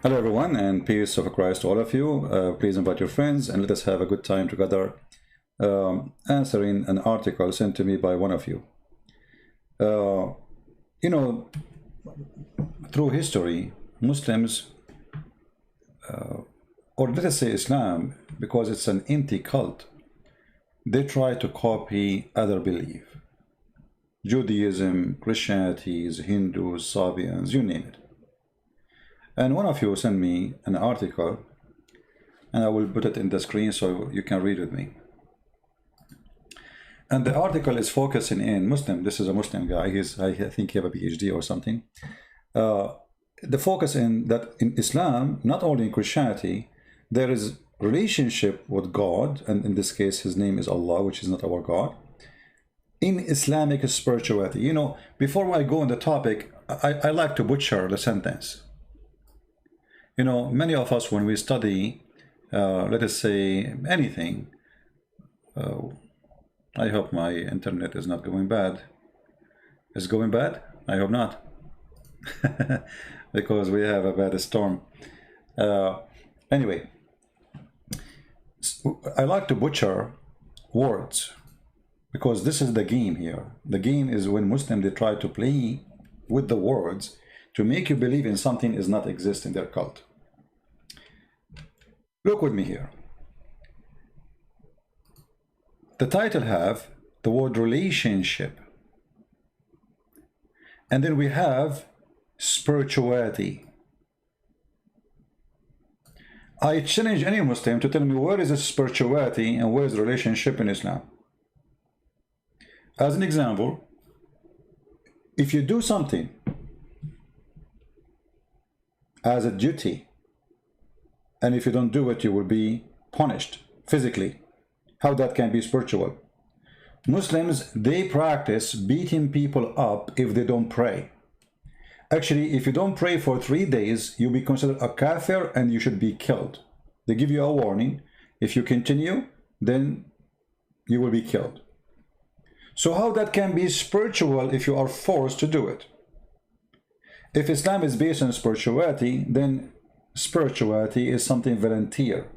Hello everyone, and peace of Christ to all of you. Please invite your friends and let us have a good time together answering an article sent to me by one of you. You know, through history, Muslims, or let us say Islam, because it's an empty cult, they try to copy other belief. Judaism, Christianity, Hindus, Sabians, you name it. And one of you sent me an article, and I will put it in the screen so you can read with me. And the article is focusing in Muslim. This is a Muslim guy. I think he have a PhD or something. The focus in that in Islam, not only in Christianity, there is relationship with God, and in this case, his name is Allah, which is not our God. In Islamic spirituality, you know, before I go on the topic, I like to butcher the sentence. You know, many of us, when we study, let us say, anything, I hope my internet is not going bad. Is it going bad? I hope not. Because we have a bad storm. Anyway, I like to butcher words, because this is the game here. The game is when Muslims, they try to play with the words to make you believe in something is not exist in their cult. Look with me here. The title have the word relationship. And then we have spirituality. I challenge any Muslim to tell me where is the spirituality and where is the relationship in Islam. As an example, if you do something as a duty, and if you don't do it, you will be punished physically. How that can be spiritual? Muslims, they practice beating people up if they don't pray. Actually, if you don't pray for 3 days, you'll be considered a kafir and you should be killed. They give you a warning. If you continue, then you will be killed. So how that can be spiritual if you are forced to do it? If Islam is based on spirituality, then spirituality is something volunteer.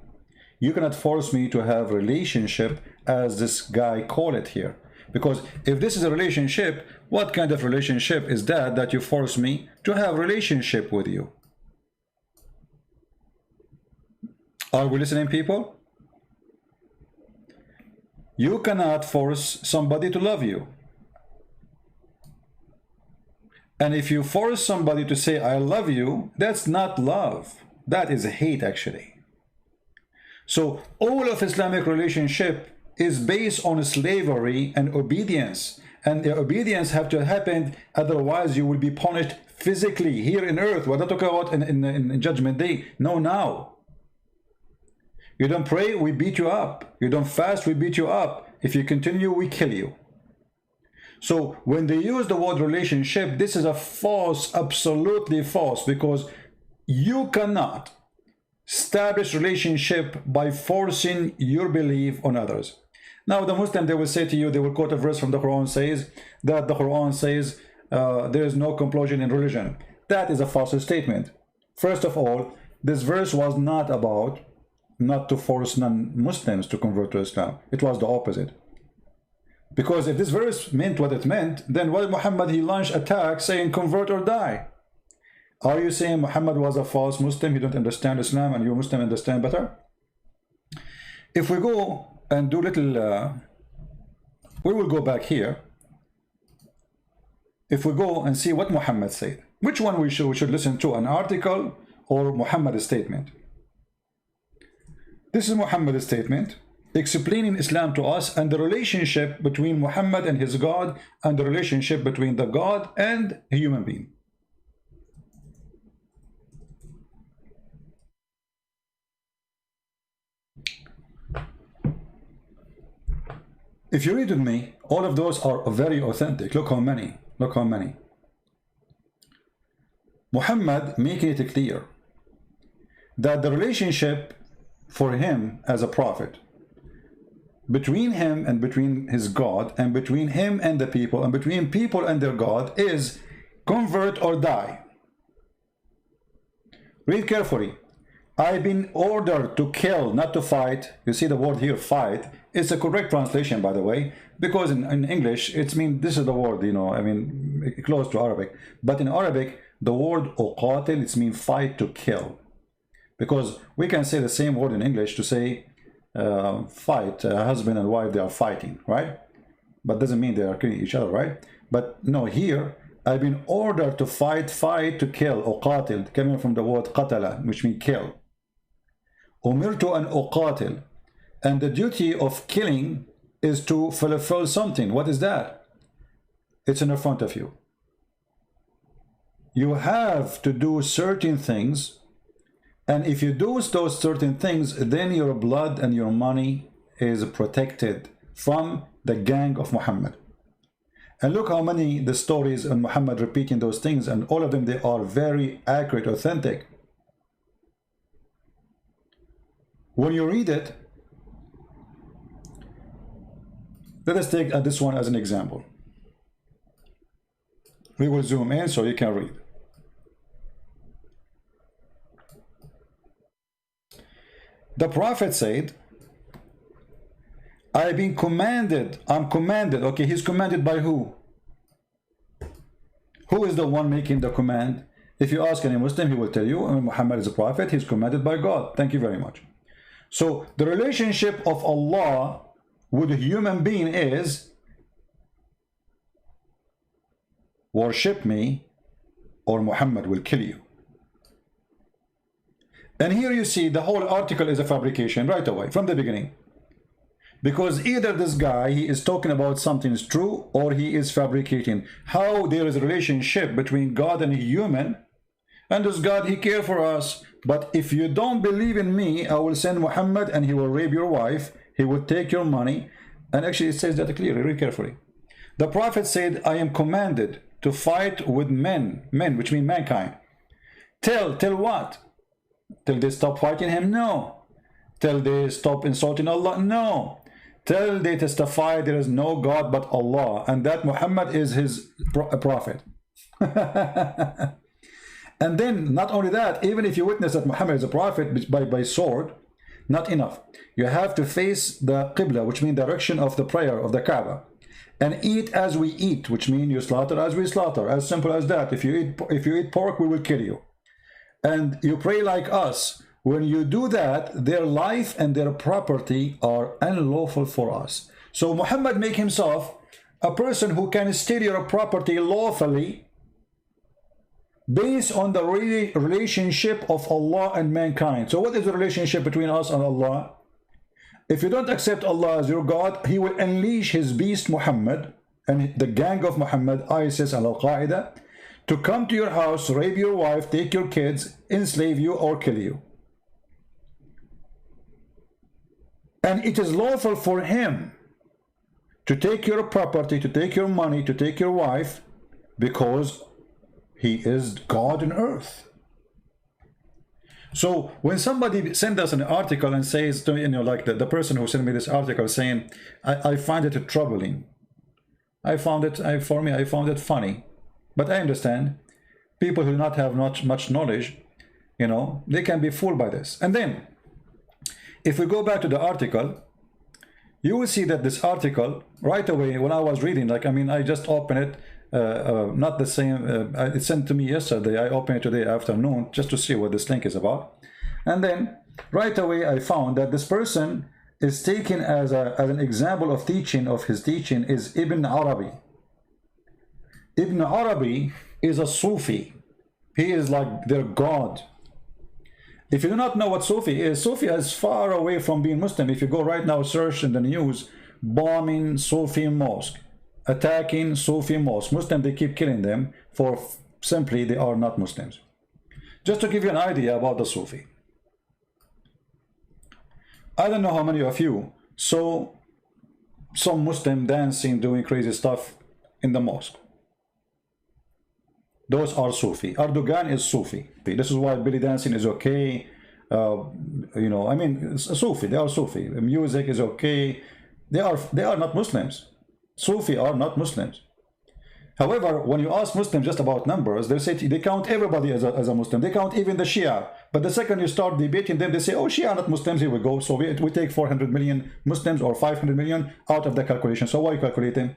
You cannot force me to have relationship as this guy call it here. Because if this is a relationship, what kind of relationship is that you force me to have relationship with you? Are we listening, people? You cannot force somebody to love you. And if you force somebody to say, I love you, that's not love. That is hate, actually. So all of Islamic relationship is based on slavery and obedience. And the obedience have to happen, otherwise you will be punished physically here in earth. What I talk about in Judgment Day. No, now. You don't pray, we beat you up. You don't fast, we beat you up. If you continue, we kill you. So when they use the word relationship, this is a false, absolutely false, because you cannot establish relationship by forcing your belief on others. Now the Muslim, they will say to you, they will quote a verse from the Quran says that the Quran says there is no compulsion in religion. That is a false statement. First of all, this verse was not about not to force non-Muslims to convert to Islam. It was the opposite. Because if this verse meant what it meant, then why Muhammad, he launched attack saying convert or die? Are you saying Muhammad was a false Muslim, he don't understand Islam, and you Muslim understand better? If we go and do little, we will go back here. If we go and see what Muhammad said, which one we should listen to, an article or Muhammad's statement? This is Muhammad's statement, explaining Islam to us and the relationship between Muhammad and his God, and the relationship between the God and a human being. If you read with me, all of those are very authentic. Look how many. Look how many. Muhammad making it clear that the relationship for him as a prophet, between him and between his God, and between him and the people, and between people and their God, is convert or die. Read carefully. I've been ordered to kill, not to fight. You see the word here, fight. It's a correct translation, by the way, because in English, it's mean, this is the word, you know, I mean, close to Arabic. But in Arabic, the word uqatil, it's mean fight, to kill. Because we can say the same word in English to say fight, husband and wife, they are fighting, right? But doesn't mean they are killing each other, right? But no, here, I've been ordered to fight, to kill, uqatil, coming from the word qatala, which means kill. Umirtu an uqatil. And the duty of killing is to fulfill something. What is that? It's in front of you. You have to do certain things, and if you do those certain things, then your blood and your money is protected from the gang of Muhammad. And look how many the stories on Muhammad repeating those things, and all of them, they are very accurate, authentic. When you read it, let us take this one as an example. We will zoom in so you can read. The Prophet said, I've been commanded, I'm commanded. Okay, he's commanded by who? Who is the one making the command? If you ask any Muslim, he will tell you, Muhammad is a prophet, he's commanded by God. Thank you very much. So the relationship of Allah with a human being is worship me or Muhammad will kill you. And here you see the whole article is a fabrication right away from the beginning. Because either this guy, he is talking about something is true, or he is fabricating. How there is a relationship between God and a human, and this God, he cares for us. But if you don't believe in me, I will send Muhammad and he will rape your wife, he will take your money. And actually it says that clearly, read carefully. The Prophet said, I am commanded to fight with men, which mean mankind. Till what? Till they stop fighting him? No. Till they stop insulting Allah? No. Till they testify there is no God but Allah, and that Muhammad is his prophet. And then, not only that, even if you witness that Muhammad is a prophet by sword, not enough. You have to face the Qibla, which means direction of the prayer of the Kaaba, and eat as we eat, which means you slaughter as we slaughter. As simple as that. If you eat pork, we will kill you. And you pray like us. When you do that, their life and their property are unlawful for us. So Muhammad make himself a person who can steal your property lawfully based on the relationship of Allah and mankind. So what is the relationship between us and Allah? If you don't accept Allah as your God, he will unleash his beast Muhammad and the gang of Muhammad, ISIS and Al-Qaeda, to come to your house, rape your wife, take your kids, enslave you, or kill you. And it is lawful for him to take your property, to take your money, to take your wife, because he is God on earth. So when somebody sends us an article and says to me, you know, like the person who sent me this article saying, I find it troubling. I found it funny. But I understand people who do not have much knowledge, you know, they can be fooled by this. And then if we go back to the article, you will see that this article right away, when I was reading, like, I mean, I just opened it, not the same, it sent to me yesterday, I opened it today afternoon just to see what this link is about. And then right away I found that this person is taken as an example of teaching, of his teaching is Ibn Arabi. Ibn Arabi is a Sufi. He is like their God. If you do not know what Sufi is far away from being Muslim. If you go right now, search in the news, bombing Sufi mosque, attacking Sufi mosque. Muslims, they keep killing them for simply they are not Muslims. Just to give you an idea about the Sufi. I don't know how many of you saw some Muslim dancing, doing crazy stuff in the mosque. Those are Sufi. Erdogan is Sufi. This is why belly dancing is okay. You know, I mean, Sufi. They are Sufi. Music is okay. They are not Muslims. Sufi are not Muslims. However, when you ask Muslims just about numbers, they say they count everybody as a Muslim. They count even the Shia But the second you start debating them, they say, oh, Shia are not Muslims, here we go. So we take 400 million Muslims or 500 million out of the calculation. So why are you calculating?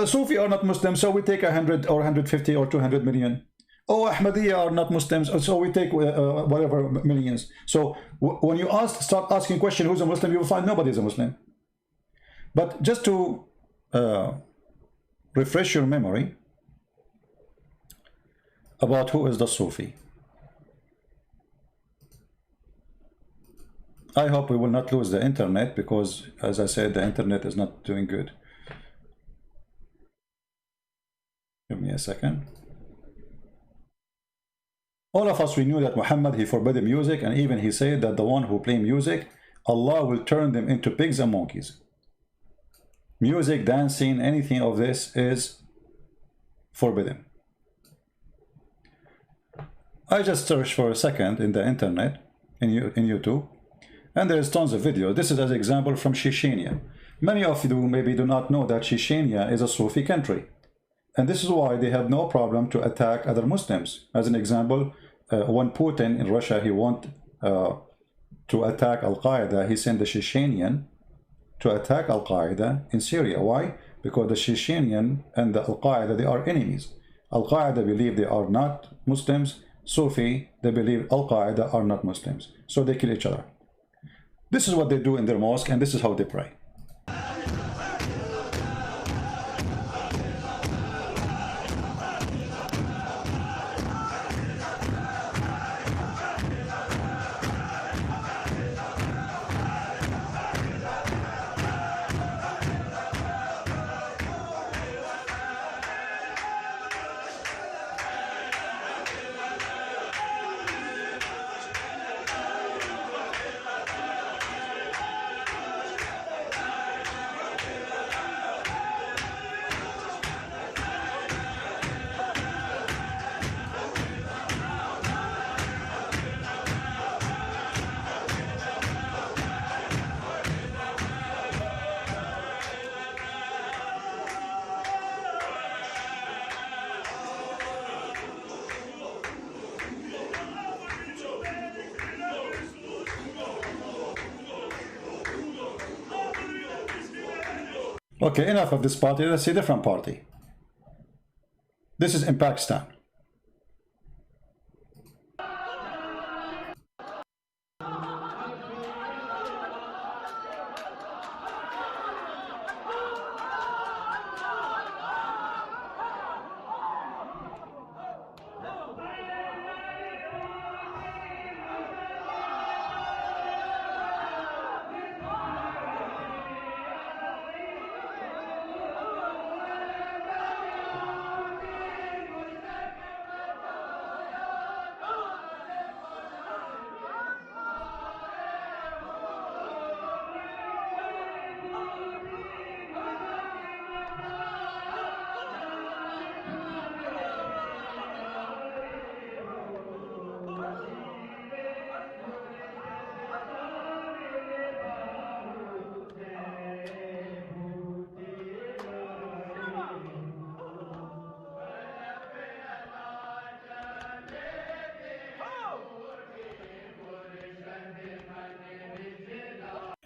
Sufi are not Muslims, so we take 100 or 150 or 200 million. Oh, Ahmadiyya are not Muslims, so we take whatever millions. So when you start asking question, who's a Muslim, you will find nobody is a Muslim. But just to refresh your memory about who is the Sufi. I hope we will not lose the internet, because as I said, the internet is not doing good. Give me a second. All of us, we knew that Muhammad, he forbade music, and even he said that the one who play music, Allah will turn them into pigs and monkeys. Music, dancing, anything of this is forbidden. I just searched for a second in the internet, in YouTube, and there's tons of videos. This is an example from Chechnya. Many of you maybe do not know that Chechnya is a Sufi country. And this is why they have no problem to attack other Muslims. As an example, when Putin in Russia, he want to attack Al-Qaeda, he sent the Chechenian to attack Al-Qaeda in Syria. Why? Because the Chechenian and the Al-Qaeda, they are enemies. Al-Qaeda believe they are not Muslims. Sufi, they believe Al-Qaeda are not Muslims. So they kill each other. This is what they do in their mosque, and this is how they pray. Okay, enough of this party. Let's see a different party. This is in Pakistan.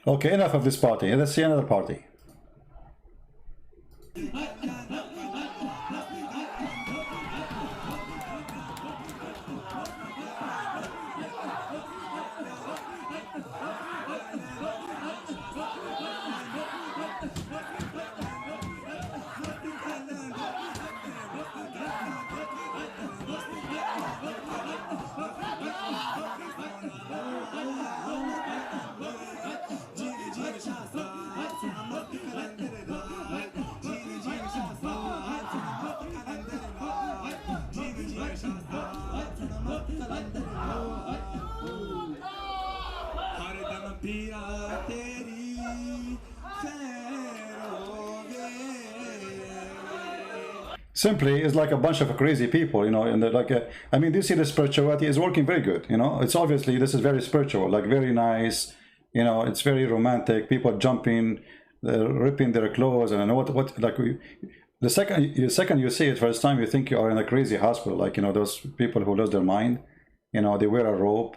Okay, enough of this party. Let's see another party. Simply is like a bunch of crazy people, you know, and like I mean, this see the spirituality is working very good, you know. It's obviously this is very spiritual, like very nice, you know. It's very romantic. People jumping, ripping their clothes, and what like the second you see it first time, you think you are in a crazy hospital, like, you know, those people who lose their mind. You know, they wear a robe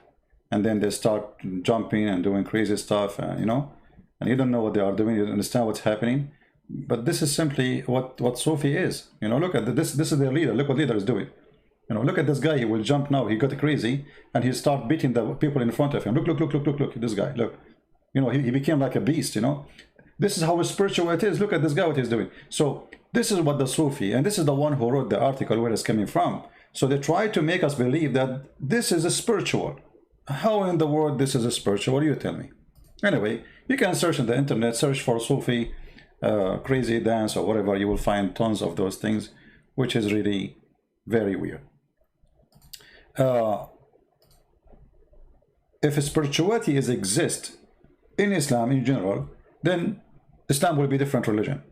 and then they start jumping and doing crazy stuff, you know, and you don't know what they are doing. You don't understand what's happening. But this is simply what Sufi is. You know, look at this. This is their leader. Look what leader is doing. You know, look at this guy. He will jump now. He got crazy and he start beating the people in front of him. Look. This guy. Look. You know, he became like a beast. You know, this is how spiritual it is. Look at this guy. What he's doing. So this is what the Sufi, and this is the one who wrote the article where it's coming from. So they try to make us believe that this is a spiritual. How in the world this is a spiritual? You tell me. Anyway, you can search on the internet, search for Sufi crazy dance or whatever. You will find tons of those things, which is really very weird. If spirituality exists in Islam in general, then Islam will be a different religion.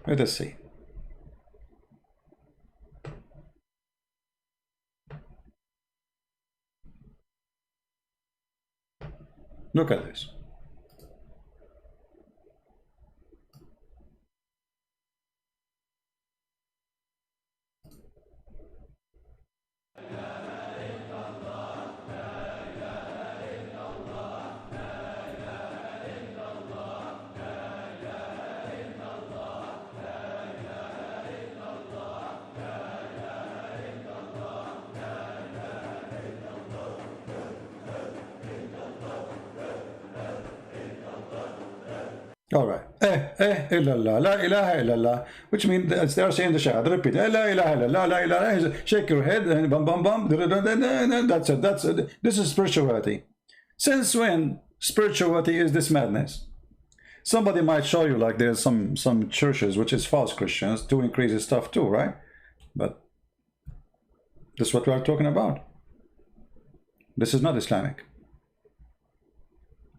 Let us see. Look at this. All right. Illallah, la ilaha illallah, which means they are saying the Shahad. Repeat. La ilaha illallah, la ilaha. Shake your head and bum bum bum. That's it. That's it. This is spirituality. Since when spirituality is this madness? Somebody might show you like there's some churches which is false Christians doing crazy stuff too, right? But this is what we are talking about. This is not Islamic.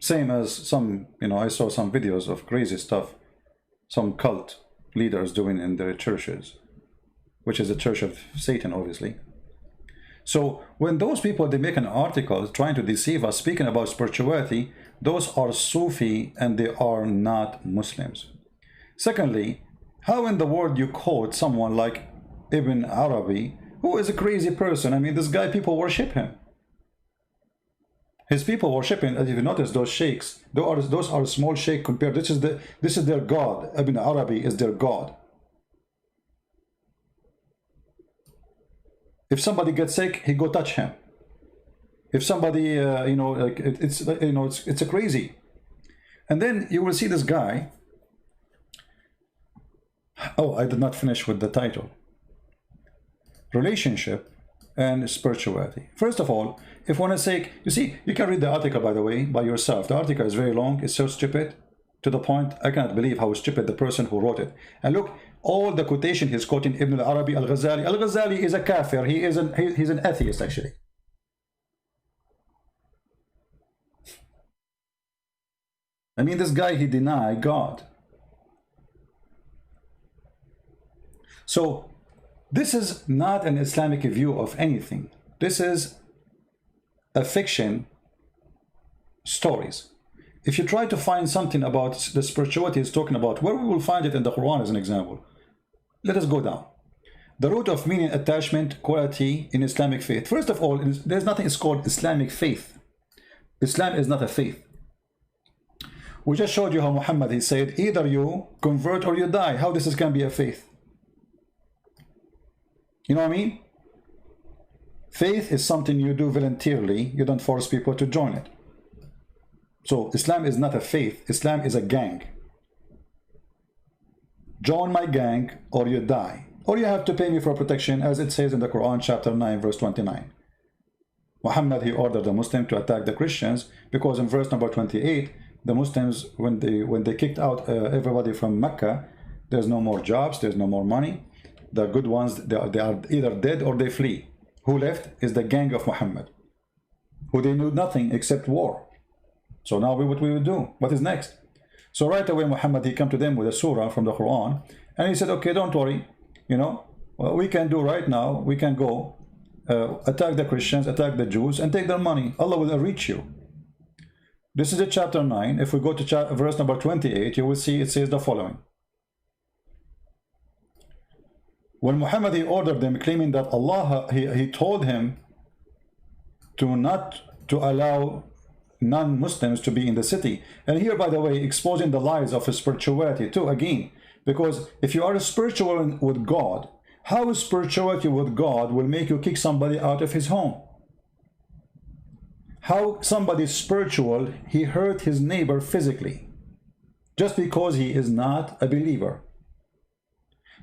Same as some, you know, I saw some videos of crazy stuff some cult leaders doing in their churches, which is the church of Satan, obviously. So when those people, they make an article trying to deceive us, speaking about spirituality, those are Sufi and they are not Muslims. Secondly, how in the world you quote someone like Ibn Arabi, who is a crazy person? I mean, this guy, people worship him. His people worship him. If you notice those sheikhs, those are small sheikh compared. This is their god. Ibn Arabi is their god. If somebody gets sick, he go touch him. If somebody, you know, like it's a crazy. And then you will see this guy. Oh, I did not finish with the title. Relationship and spirituality. First of all, if one is sick, you see, you can read the article, by the way, by yourself. The article is very long. It's so stupid, to the point. I cannot believe how stupid the person who wrote it. And look, all the quotation he's quoting Ibn al-Arabi, al-Ghazali. Al-Ghazali is a kafir. He's an atheist, actually. I mean, this guy, he denied God. So this is not an Islamic view of anything. This is a fiction stories. If you try to find something about the spirituality he's talking about, where we will find it in the Quran as an example. Let us go down. The root of meaning, attachment, quality in Islamic faith. First of all, there's nothing is called Islamic faith. Islam is not a faith. We just showed you how Muhammad, he said, either you convert or you die. How this can be a faith? You know what I mean? Faith is something you do voluntarily. You don't force people to join it. So Islam is not a faith. Islam is a gang. Join my gang or you die. Or you have to pay me for protection, as it says in the Quran, chapter 9, verse 29. Muhammad, he ordered the Muslims to attack the Christians because in verse number 28, the Muslims, when they kicked out everybody from Mecca, there's no more jobs, there's no more money. The good ones, they are either dead or they flee. Who left is the gang of Muhammad, who they knew nothing except war. So now what we would do? What is next? So right away, Muhammad, he came to them with a surah from the Quran, and he said, okay, don't worry, you know, what we can do right now, we can go attack the Christians, attack the Jews, and take their money. Allah will reach you. This is the chapter 9. If we go to verse number 28, you will see it says the following. When Muhammad, he ordered them, claiming that Allah, he told him to not to allow non-Muslims to be in the city. And here, by the way, exposing the lies of spirituality too, again, because if you are spiritual with God, how spirituality with God will make you kick somebody out of his home? How somebody spiritual, he hurt his neighbor physically just because he is not a believer?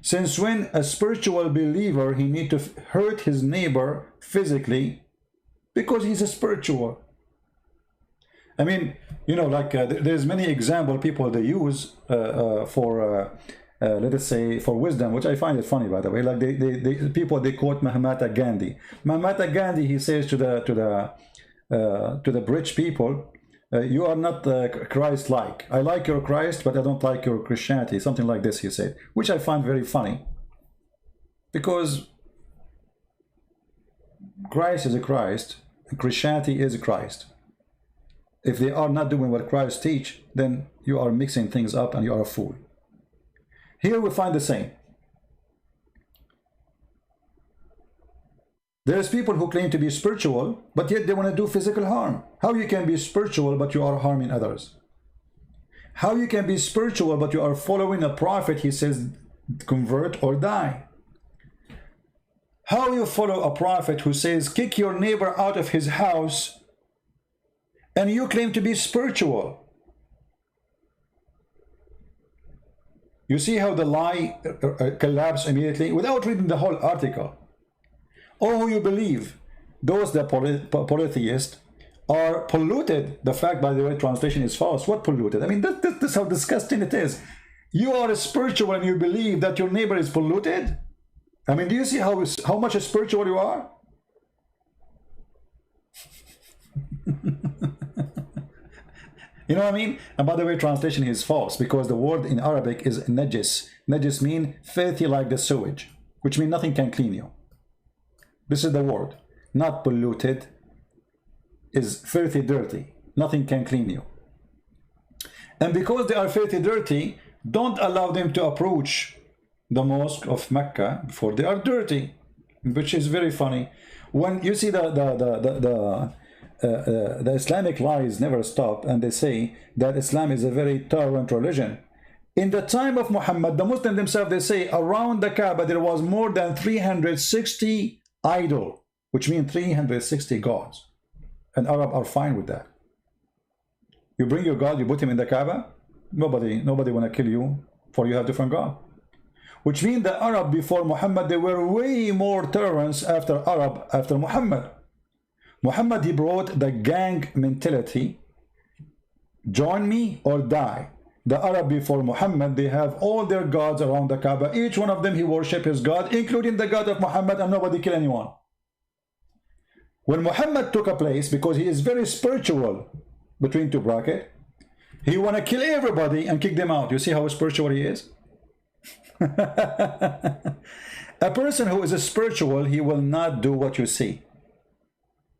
Since when a spiritual believer, he need to hurt his neighbor physically because he's a spiritual? I mean, you know, like there's many example people they use for let us say for wisdom, which I find it funny, by the way. Like they quote Mahatma Gandhi. Mahatma Gandhi, he says to the British people, you are not Christ-like. I like your Christ, but I don't like your Christianity. Something like this, he said, which I find very funny, because Christ is a Christ, and Christianity is a Christ. If they are not doing what Christ teach, then you are mixing things up and you are a fool. Here we find the same. There's people who claim to be spiritual, but yet they want to do physical harm. How you can be spiritual, but you are harming others? How you can be spiritual, but you are following a prophet, he says, convert or die? How you follow a prophet who says, kick your neighbor out of his house, and you claim to be spiritual? You see how the lie collapsed immediately without reading the whole article. Or who you believe, those that polytheists are polluted. The fact, by the way, translation is false. What polluted? I mean, that's how disgusting it is. You are spiritual and you believe that your neighbor is polluted? I mean, do you see how much spiritual you are? You know what I mean? And by the way, translation is false, because the word in Arabic is najis. Najis means filthy like the sewage, which means nothing can clean you. This is the word. Not polluted is filthy dirty. Nothing can clean you. And because they are filthy dirty, don't allow them to approach the mosque of Mecca before they are dirty, which is very funny. When you see the Islamic lies never stop, and they say that Islam is a very tolerant religion. In the time of Muhammad, the Muslims themselves, they say around the Kaaba there was more than 360 idol, which means 360 gods, and Arab are fine with that. You bring your God, you put him in the Kaaba, nobody want to kill you, for you have different God. Which means the Arab before Muhammad, they were way more tolerant after Muhammad. Muhammad, he brought the gang mentality, join me or die. The Arab before Muhammad, they have all their gods around the Kaaba. Each one of them, he worship his God, including the God of Muhammad, and nobody kill anyone. When Muhammad took a place, because he is very spiritual, between two brackets, he want to kill everybody and kick them out. You see how spiritual he is? A person who is a spiritual, he will not do what you see.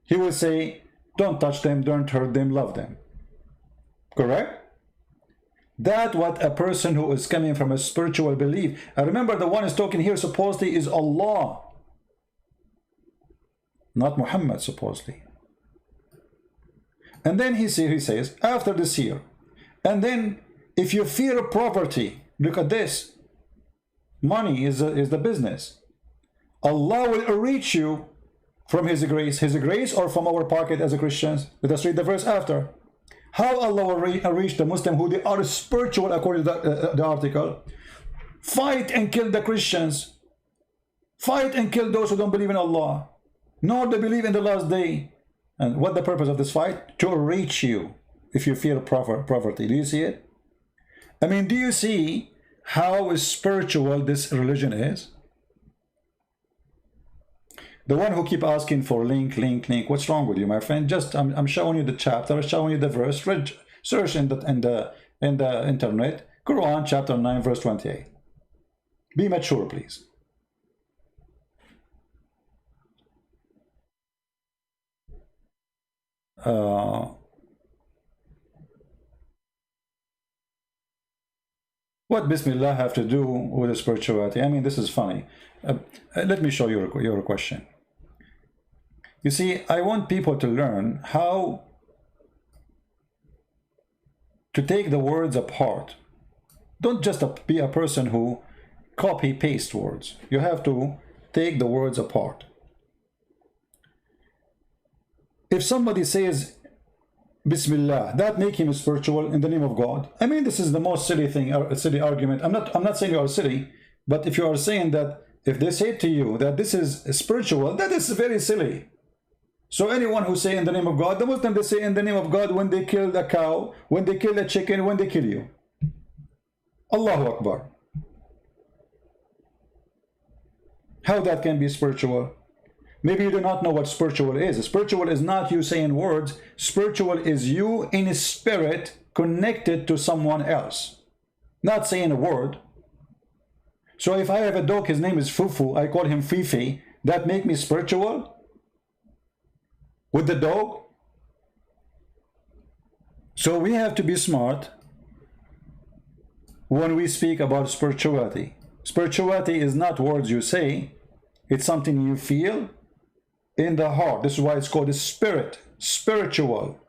He will say, don't touch them, don't hurt them, love them. Correct? That's what a person who is coming from a spiritual belief. And remember, the one is talking here supposedly is Allah, not Muhammad, supposedly. And then he says, after this year, and then if you fear poverty, look at this. Money is the business. Allah will reach you from His grace or from our pocket as a Christians. Let us read the verse after. How Allah will reach the Muslim who they are spiritual, according to the article. Fight and kill the Christians. Fight and kill those who don't believe in Allah, nor they believe in the last day. And what the purpose of this fight? To reach you if you fear poverty. Do you see it? I mean, do you see how spiritual this religion is? The one who keep asking for link, what's wrong with you, my friend? Just I'm showing you the chapter, showing you the verse. Search in the internet, Quran chapter 9 verse 28. Be mature, please. What Bismillah have to do with the spirituality? I mean, this is funny. Let me show you your question. You see, I want people to learn how to take the words apart. Don't just be a person who copy-paste words. You have to take the words apart. If somebody says Bismillah, that make him spiritual in the name of God. I mean, this is the most silly thing, a silly argument. I'm not saying you are silly, but if you are saying that, if they say to you that this is spiritual, that is very silly. So anyone who say in the name of God, the Muslims, they say in the name of God when they kill a cow, when they kill a chicken, when they kill you. Allahu Akbar. How that can be spiritual? Maybe you do not know what spiritual is. Spiritual is not you saying words. Spiritual is you in spirit connected to someone else. Not saying a word. So if I have a dog, his name is Fufu, I call him Fifi, that make me spiritual? With the dog? So we have to be smart when we speak about spirituality. Spirituality is not words you say. It's something you feel in the heart. This is why it's called a spirit, spiritual.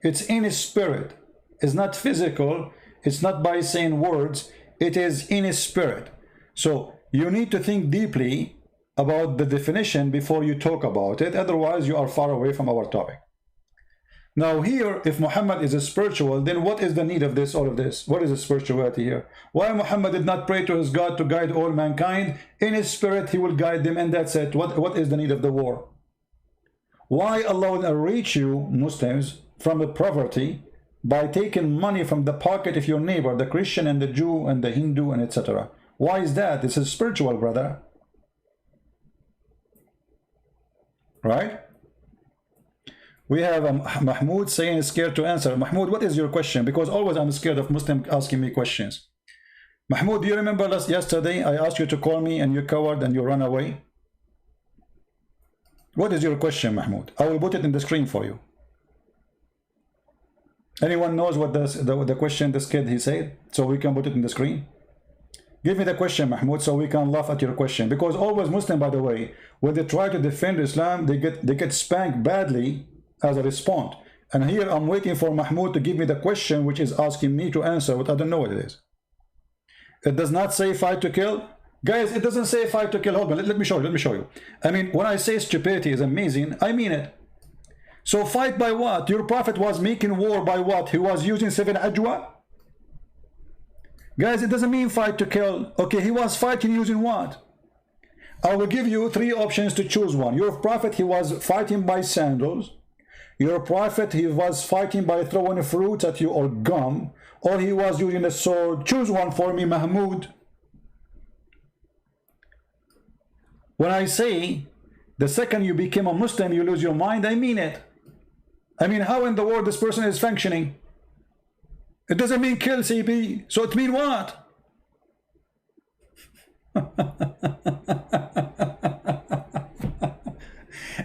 It's in a spirit. It's not physical. It's not by saying words. It is in a spirit. So you need to think deeply about the definition before you talk about it. Otherwise, you are far away from our topic. Now here, if Muhammad is a spiritual, then what is the need of this, all of this? What is the spirituality here? Why Muhammad did not pray to his God to guide all mankind? In his spirit, he will guide them, and that's it. What is the need of the war? Why Allah will reach you, Muslims, from the poverty by taking money from the pocket of your neighbor, the Christian and the Jew and the Hindu and etc.? Why is that? This is spiritual, brother. Right? We have Mahmoud saying scared to answer. Mahmoud, what is your question? Because always I'm scared of Muslims asking me questions. Mahmoud, do you remember yesterday I asked you to call me and you cowered and you ran away? What is your question, Mahmoud? I will put it in the screen for you. Anyone knows what the question this kid he said? So we can put it in the screen. Give me the question, Mahmoud, so we can laugh at your question. Because always Muslim, by the way, when they try to defend Islam, they get spanked badly as a response. And here I'm waiting for Mahmoud to give me the question which is asking me to answer, but I don't know what it is. It does not say fight to kill. Guys, it doesn't say fight to kill. Hold on, let me show you. I mean, when I say stupidity is amazing, I mean it. So fight by what? Your prophet was making war by what? He was using 7 ajwa? Guys, it doesn't mean fight to kill. Okay, he was fighting using what? I will give you 3 options to choose one. Your prophet, he was fighting by sandals. Your prophet, he was fighting by throwing fruits at you or gum. Or he was using a sword. Choose one for me, Mahmoud. When I say the second you become a Muslim, you lose your mind, I mean it. I mean, how in the world this person is functioning? It doesn't mean kill CP. So it mean what?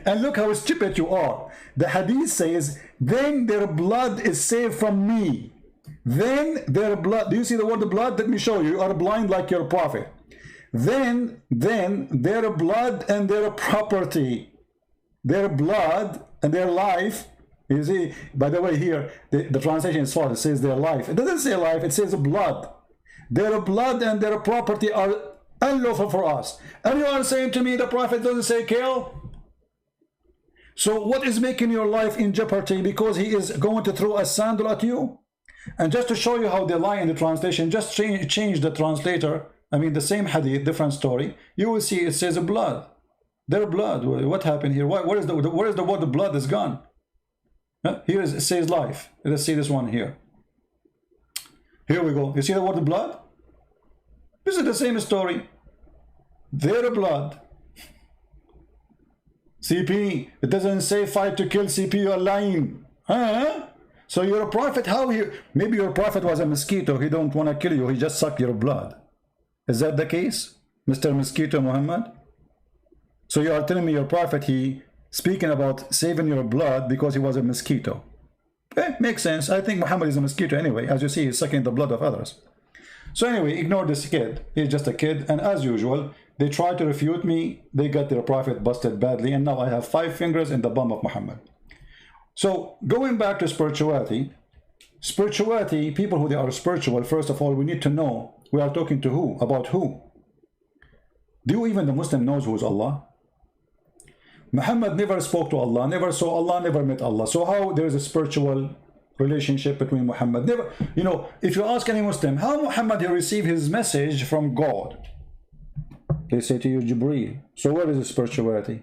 And look how stupid you are. The hadith says, then their blood is saved from me. Then their blood, do you see the word blood? Let me show you. You are blind like your prophet. Then their blood and their property, their blood and their life. You see, by the way, here the translation is false. It says their life. It doesn't say life, it says blood. Their blood and their property are unlawful for us. And you are saying to me the prophet doesn't say kill? So what is making your life in jeopardy? Because he is going to throw a sandal at you? And just to show you how they lie in the translation, just change the translator. I mean, the same hadith, different story. You will see it says blood. Their blood. What happened here? Where is the word blood is gone? Here it says life. Let's see this one here. Here we go. You see the word blood? This is the same story. Their blood. CP. It doesn't say fight to kill. CP, you are lying. Huh? So you're a prophet. How you? Maybe your prophet was a mosquito. He don't want to kill you. He just suck your blood. Is that the case, Mr. Mosquito Muhammad? So you are telling me your prophet, he speaking about saving your blood because he was a mosquito. Makes sense. I think Muhammad is a mosquito anyway. As you see, he's sucking the blood of others. So anyway, ignore this kid. He's just a kid, and as usual, they try to refute me. They got their prophet busted badly, and now I have 5 fingers in the bum of Muhammad. So going back to spirituality, people who they are spiritual, first of all, we need to know we are talking to who, about who. Do even the Muslim knows who is Allah? Muhammad never spoke to Allah, never saw Allah, never met Allah. So how there is a spiritual relationship between Muhammad? Never, you know, if you ask any Muslim, how Muhammad he received his message from God? They say to you, Jibreel. So where is the spirituality?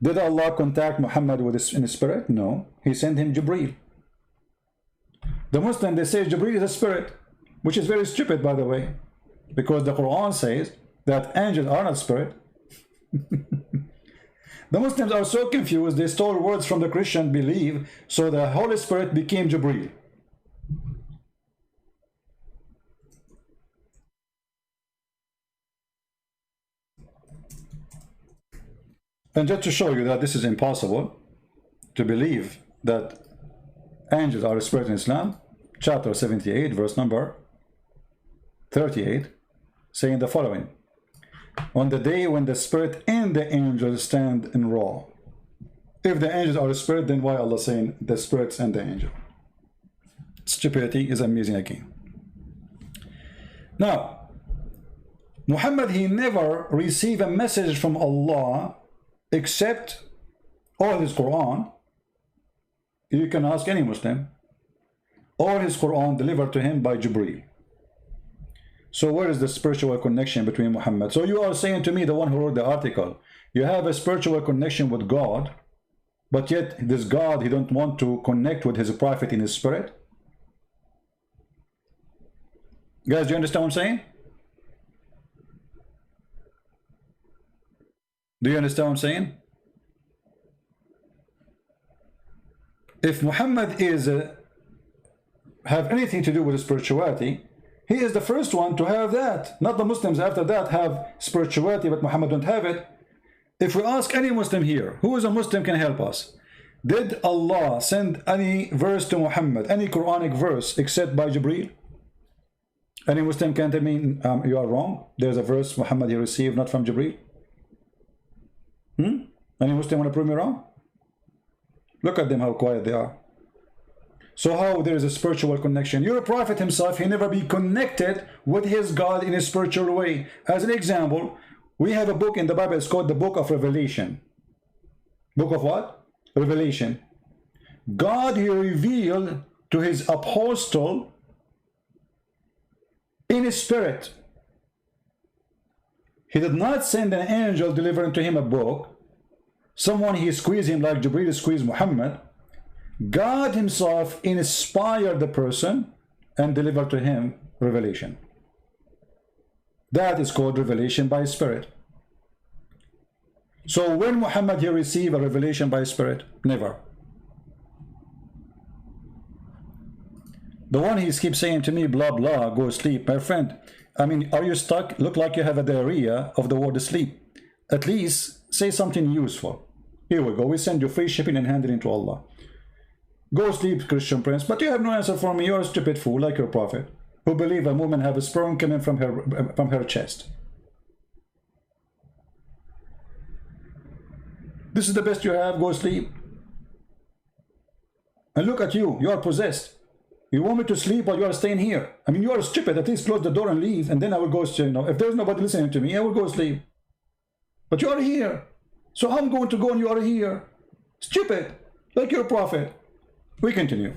Did Allah contact Muhammad with in his spirit? No. He sent him Jibreel. The Muslim, they say Jibreel is a spirit, which is very stupid, by the way, because the Quran says that angels are not spirit. The Muslims are so confused, they stole words from the Christian belief, so the Holy Spirit became Jibreel. And just to show you that this is impossible to believe that angels are a spirit in Islam, chapter 78, verse number 38, saying the following: on the day when the spirit and the angels stand in raw. If the angels are a spirit, then why Allah saying the spirits and the angel? Stupidity is amazing again. Now, Muhammad, he never received a message from Allah except all his Quran. You can ask any Muslim. All his Quran delivered to him by Jibreel. So where is the spiritual connection between Muhammad? So you are saying to me, the one who wrote the article, you have a spiritual connection with God, but yet this God, he don't want to connect with his prophet in his spirit? Guys, do you understand what I'm saying? Do you understand what I'm saying? If Muhammad is have anything to do with spirituality, he is the first one to have that. Not the Muslims after that have spirituality, but Muhammad don't have it. If we ask any Muslim here, who is a Muslim can help us? Did Allah send any verse to Muhammad, any Quranic verse, except by Jibreel? Any Muslim can tell me you are wrong? There's a verse Muhammad he received not from Jibreel? Any Muslim want to prove me wrong? Look at them, how quiet they are. So how there is a spiritual connection? Your prophet himself, he never be connected with his God in a spiritual way. As an example, we have a book in the Bible, it's called the Book of Revelation. Book of what? Revelation. God, he revealed to his apostle in his spirit. He did not send an angel delivering to him a book. Someone he squeezed him like Jibreel squeezed Muhammad. God himself inspired the person and delivered to him revelation. That is called revelation by spirit. So when Muhammad he received a revelation by spirit? Never. The one he keeps saying to me, blah blah, go sleep. My friend, I mean, are you stuck? Look like you have a diarrhea of the word sleep. At least say something useful. Here we go, we send you free shipping and handling to Allah. Go sleep, Christian prince. But you have no answer for me. You're a stupid fool like your prophet, who believe a woman have a sperm coming from her chest. This is the best you have. Go sleep. And look at you. You are possessed. You want me to sleep while you are staying here? I mean, you are stupid. At least close the door and leave, and then I will go. You know, if there's nobody listening to me, I will go sleep. But you are here. So I'm going to go and you are here. Stupid, like your prophet. We continue.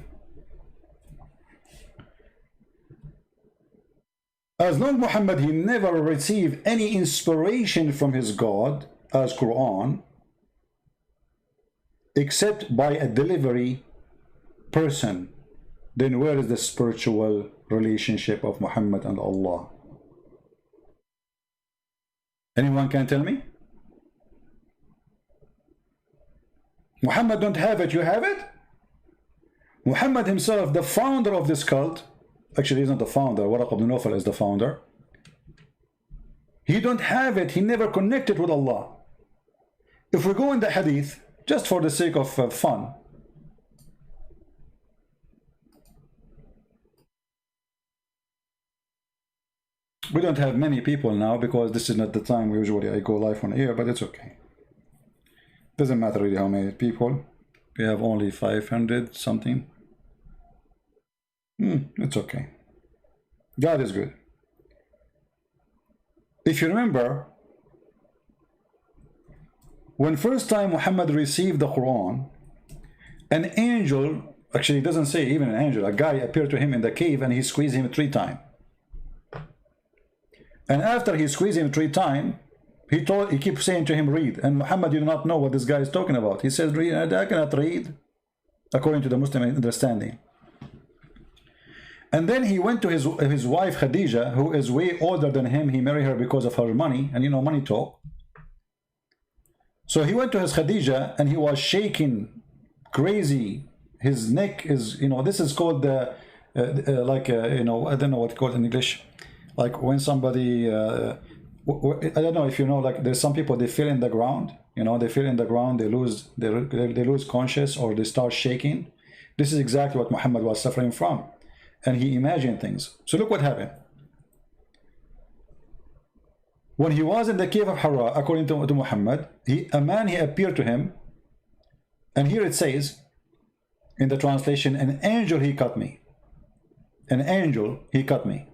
As long Muhammad, he never received any inspiration from his God as Quran, except by a delivery person, then where is the spiritual relationship of Muhammad and Allah? Anyone can tell me? Muhammad don't have it, you have it? Muhammad himself, the founder of this cult, actually he's not the founder, Waraq ibn Nawfal is the founder. He don't have it, he never connected with Allah. If we go in the hadith, just for the sake of fun, We don't have many people now because this is not the time usually I go live on air, but it's okay. Doesn't matter really how many people. We have only 500 something. It's okay. God is good. If you remember, when first time Muhammad received the Quran, an angel, actually it doesn't say even an angel, a guy appeared to him in the cave and he squeezed him 3 times. And after he squeezed him 3 times, he keeps saying to him, read. And Muhammad did not know what this guy is talking about. He says, read. I cannot read, according to the Muslim understanding. And then he went to his wife Khadija, who is way older than him. He married her because of her money, and you know, money talk. So he went to his Khadija, and he was shaking, crazy. His neck is, you know, this is called the, you know, I don't know what it's called in English. Like when somebody, I don't know if you know, like there's some people, they feel in the ground, you know, they feel in the ground, they lose conscious or they start shaking. This is exactly what Muhammad was suffering from. And he imagined things. So look what happened. When he was in the cave of Hira, according to Muhammad, a man appeared to him. And here it says, in the translation, an angel he cut me. An angel he cut me.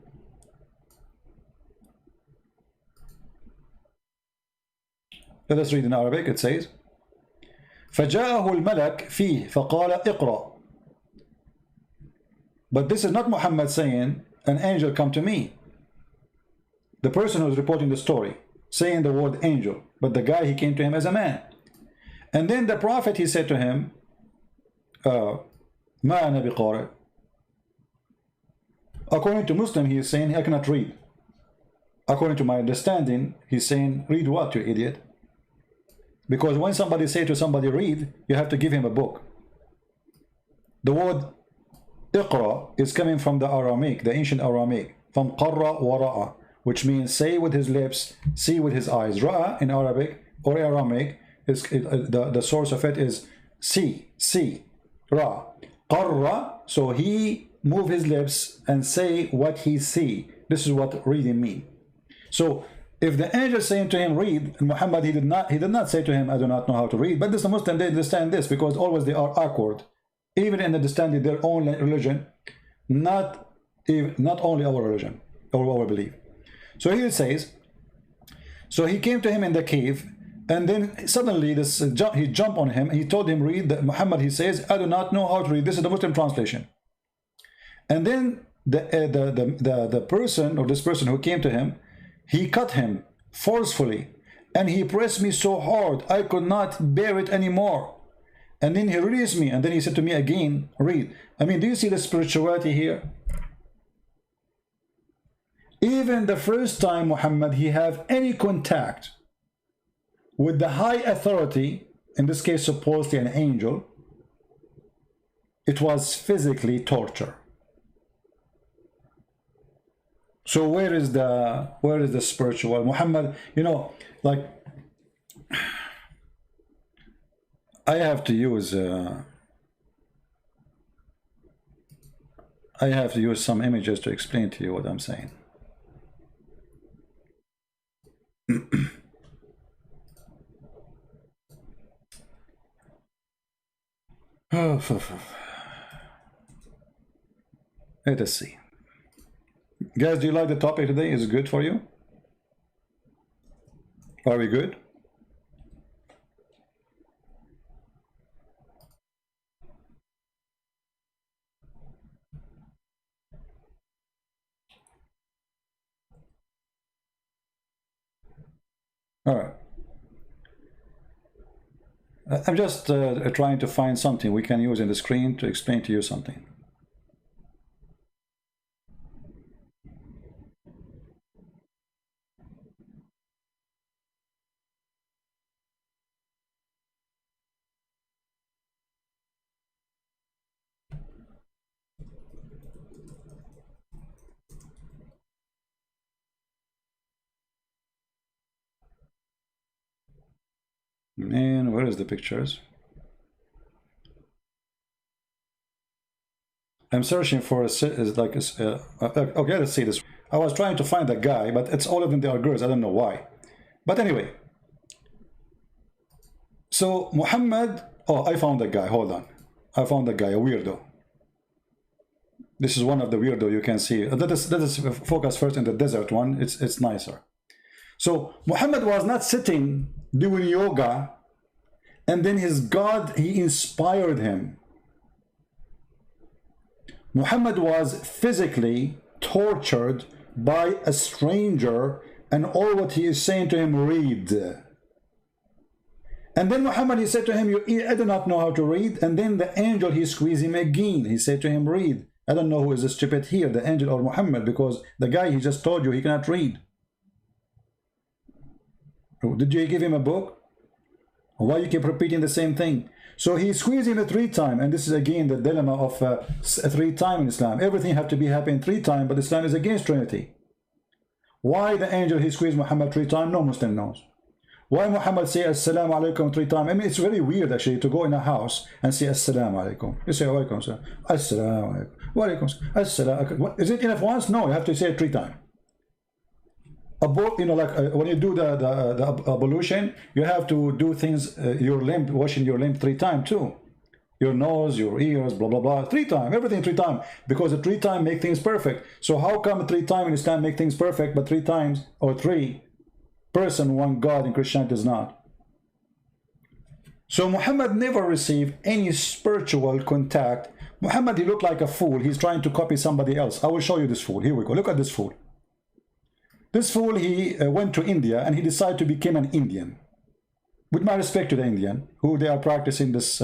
Let us read in Arabic. It says, فجاءه الملك فيه فقال اقرأ. But this is not Muhammad saying, an angel come to me. The person who's reporting the story, saying the word angel, but the guy, he came to him as a man. And then the prophet, he said to him, ما أنا بقارئ. According to Muslim, he is saying, I cannot read. According to my understanding, he's saying, read what, you idiot? Because when somebody say to somebody, read, you have to give him a book. The word Iqra is coming from the Aramaic, the ancient Aramaic, from qarra wa ra'a, which means say with his lips, see with his eyes. Ra'a in Arabic or Aramaic, the source of it is see, ra. Qarra, so he move his lips and say what he see. This is what reading mean. So if the angel saying to him, read, Muhammad, he did not say to him, I do not know how to read. But the Muslims, they understand this because always they are awkward. Even in understanding their own religion, not only our religion or our belief. So here it says, so he came to him in the cave, and then suddenly he jumped on him. He told him, read. Muhammad, he says, I do not know how to read. This is the Muslim translation. And then the person, or this person who came to him, he cut him forcefully, and he pressed me so hard I could not bear it anymore. And then he released me, and then he said to me again, read. I mean, do you see the spirituality here? Even the first time Muhammad, he have any contact with the high authority, in this case supposedly an angel, it was physically torture. So where is the spiritual? Muhammad, you know, like, I have to use some images to explain to you what I'm saying. Let us see. Guys, do you like the topic today? Is it good for you? Are we good? All right. I'm just trying to find something we can use in the screen to explain to you something. Man, where is the pictures? I'm searching for okay, let's see this. I was trying to find a guy, but it's all of them, they are girls. I don't know why. But anyway. So Muhammad, oh, I found a guy. Hold on. I found a guy, a weirdo. This is one of the weirdo you can see. Let us focus first in the desert one. It's nicer. So Muhammad was not sitting doing yoga, and then his God, he inspired him. Muhammad was physically tortured by a stranger, and all what he is saying to him, read. And then Muhammad, he said to him, I do not know how to read. And then the angel, he squeezed him again. He said to him, read. I don't know who is the stupid here, the angel or Muhammad, because the guy, he just told you he cannot read. Did you give him a book? Why you keep repeating the same thing? So he squeezed him 3 times, and this is again the dilemma of 3 times in Islam. Everything have to be happening 3 times, but Islam is against Trinity. Why the angel, he squeezed Muhammad 3 times? No Muslim knows. Why Muhammad say Assalamu alaikum 3 times? I mean, it's very weird actually to go in a house and say Assalamu alaikum. You say alaikum salam. Assalamu alaikum. Wa alaikum salam. Is it enough once? No, you have to say it 3 times. You know, like when you do the ablution, you have to do things, your limb, washing your limb 3 times too. Your nose, your ears, blah, blah, blah, 3 times, everything 3 times, because the 3 times make things perfect. So how come 3 times in Islam make things perfect, but 3 times, or 3 person, 1 God in Christianity is not? So Muhammad never received any spiritual contact. Muhammad, he looked like a fool. He's trying to copy somebody else. I will show you this fool. Here we go. Look at this fool. This fool, he went to India and he decided to become an Indian. With my respect to the Indian, who they are practicing this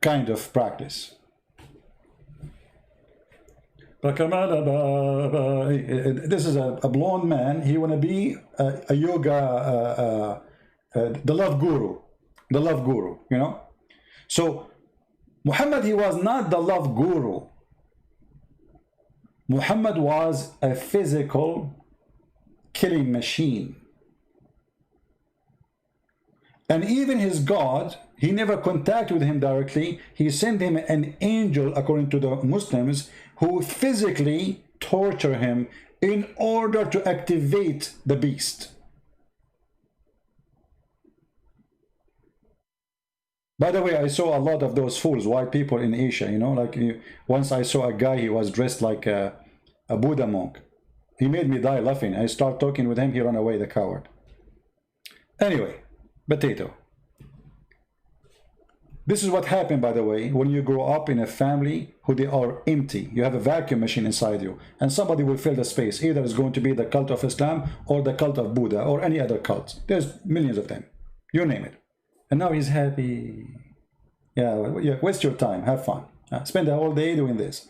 kind of practice. This is a blonde man. He want to be a yoga, the love guru, you know. So Muhammad, he was not the love guru. Muhammad was a physical killing machine. And even his God, he never contacted with him directly. He sent him an angel, according to the Muslims, who physically torture him in order to activate the beast. By the way, I saw a lot of those fools, white people in Asia, you know, like once I saw a guy, he was dressed like a Buddha monk. He made me die laughing. I start talking with him, he ran away, the coward. Anyway, potato. This is what happened, by the way, when you grow up in a family who they are empty. You have a vacuum machine inside you, and somebody will fill the space. Either it's going to be the cult of Islam or the cult of Buddha or any other cult. There's millions of them. You name it. And now he's happy. Yeah, waste your time. Have fun. Spend the whole day doing this.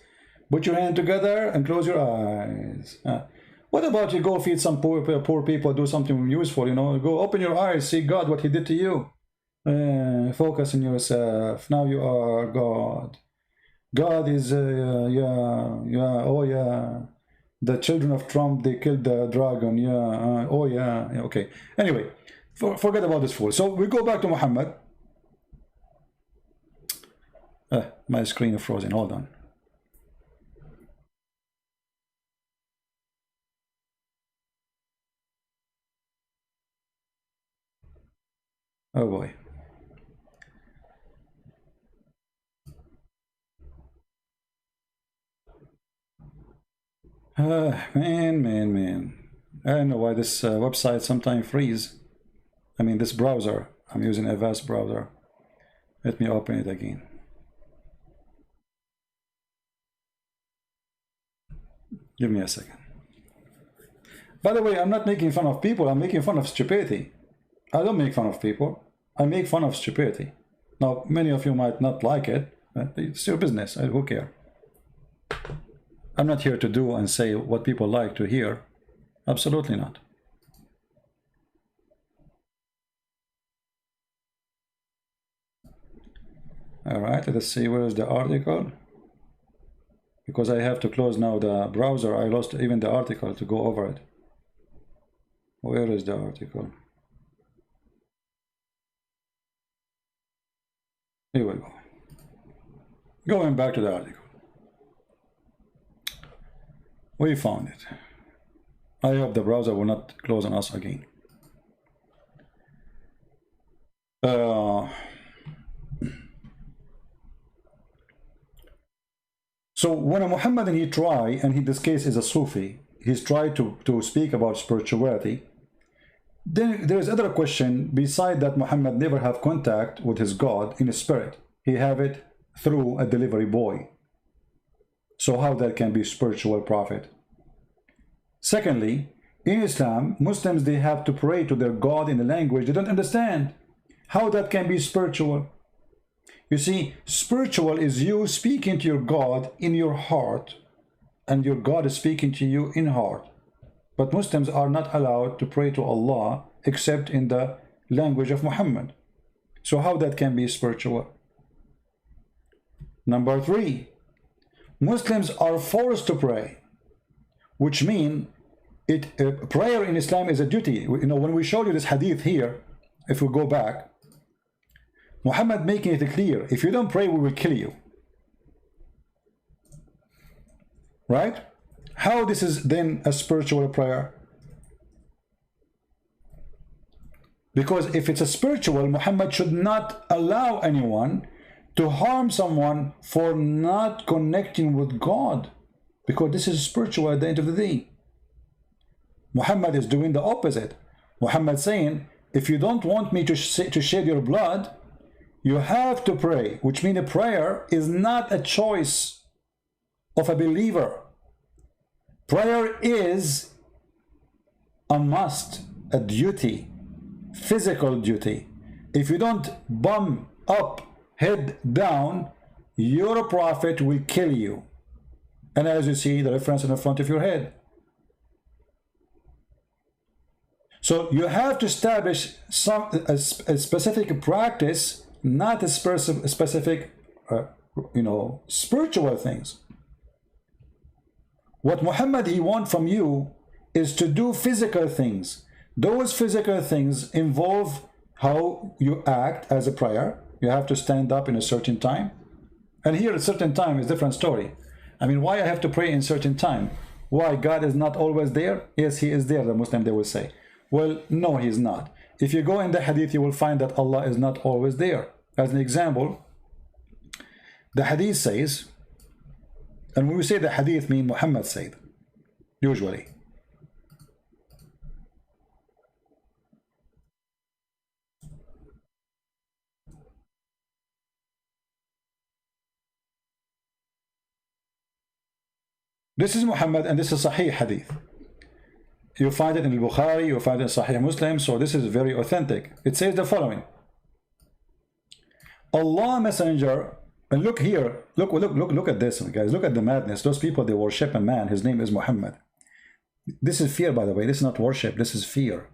Put your hand together and close your eyes. What about you go feed some poor people, do something useful, you know? Go open your eyes, see God, what he did to you. Focus on yourself. Now you are God. God is, oh yeah. The children of Trump, they killed the dragon. Yeah, oh yeah. Okay. Anyway. Forget about this fool. So we go back to Muhammad. My screen is frozen. Hold on. Oh boy. Man. I don't know why this website sometimes freeze. I mean, this browser, I'm using a vast browser. Let me open it again. Give me a second. By the way, I'm not making fun of people, I'm making fun of stupidity. I don't make fun of people, I make fun of stupidity. Now, many of you might not like it, but it's your business, who cares? I'm not here to do and say what people like to hear. Absolutely not. All right, let us see, where is the article? Because I have to close now the browser, I lost even the article to go over it. Where is the article? Here we go. Going back to the article. We found it. I hope the browser will not close on us again. So when a Muhammadan, he try, and in this case is a Sufi, he's tried to speak about spirituality, then there is other question beside that Muhammad never have contact with his God in his spirit. He have it through a delivery boy. So how that can be spiritual prophet? Secondly, in Islam, Muslims, they have to pray to their God in a language they don't understand. How that can be spiritual? You see, spiritual is you speaking to your God in your heart, and your God is speaking to you in heart. But Muslims are not allowed to pray to Allah except in the language of Muhammad. So how that can be spiritual? Number 3, Muslims are forced to pray, which means prayer in Islam is a duty. You know, when we showed you this hadith here, if we go back, Muhammad making it clear, if you don't pray, we will kill you. Right? How this is then a spiritual prayer? Because if it's a spiritual, Muhammad should not allow anyone to harm someone for not connecting with God, because this is spiritual at the end of the day. Muhammad is doing the opposite. Muhammad saying, if you don't want me to shed your blood, you have to pray, which means a prayer is not a choice of a believer. Prayer is a must, a duty, physical duty. If you don't bum up, head down, your prophet will kill you. And as you see, the reference in the front of your head. So you have to establish a specific practice, not a specific, spiritual things. What Muhammad, he wants from you is to do physical things. Those physical things involve how you act as a prayer. You have to stand up in a certain time. And here a certain time is a different story. I mean, why I have to pray in certain time? Why God is not always there? Yes, he is there, the Muslim, they will say. Well, no, he is not. If you go in the hadith, you will find that Allah is not always there. As an example, the hadith says, and when we say the hadith, mean Muhammad said, usually. This is Muhammad, and this is Sahih hadith. You find it in Bukhari, you find it in Sahih Muslim, so this is very authentic. It says the following: Allah Messenger, and look here, look at this, guys, look at the madness. Those people, they worship a man, his name is Muhammad. This is fear, by the way, this is not worship, this is fear.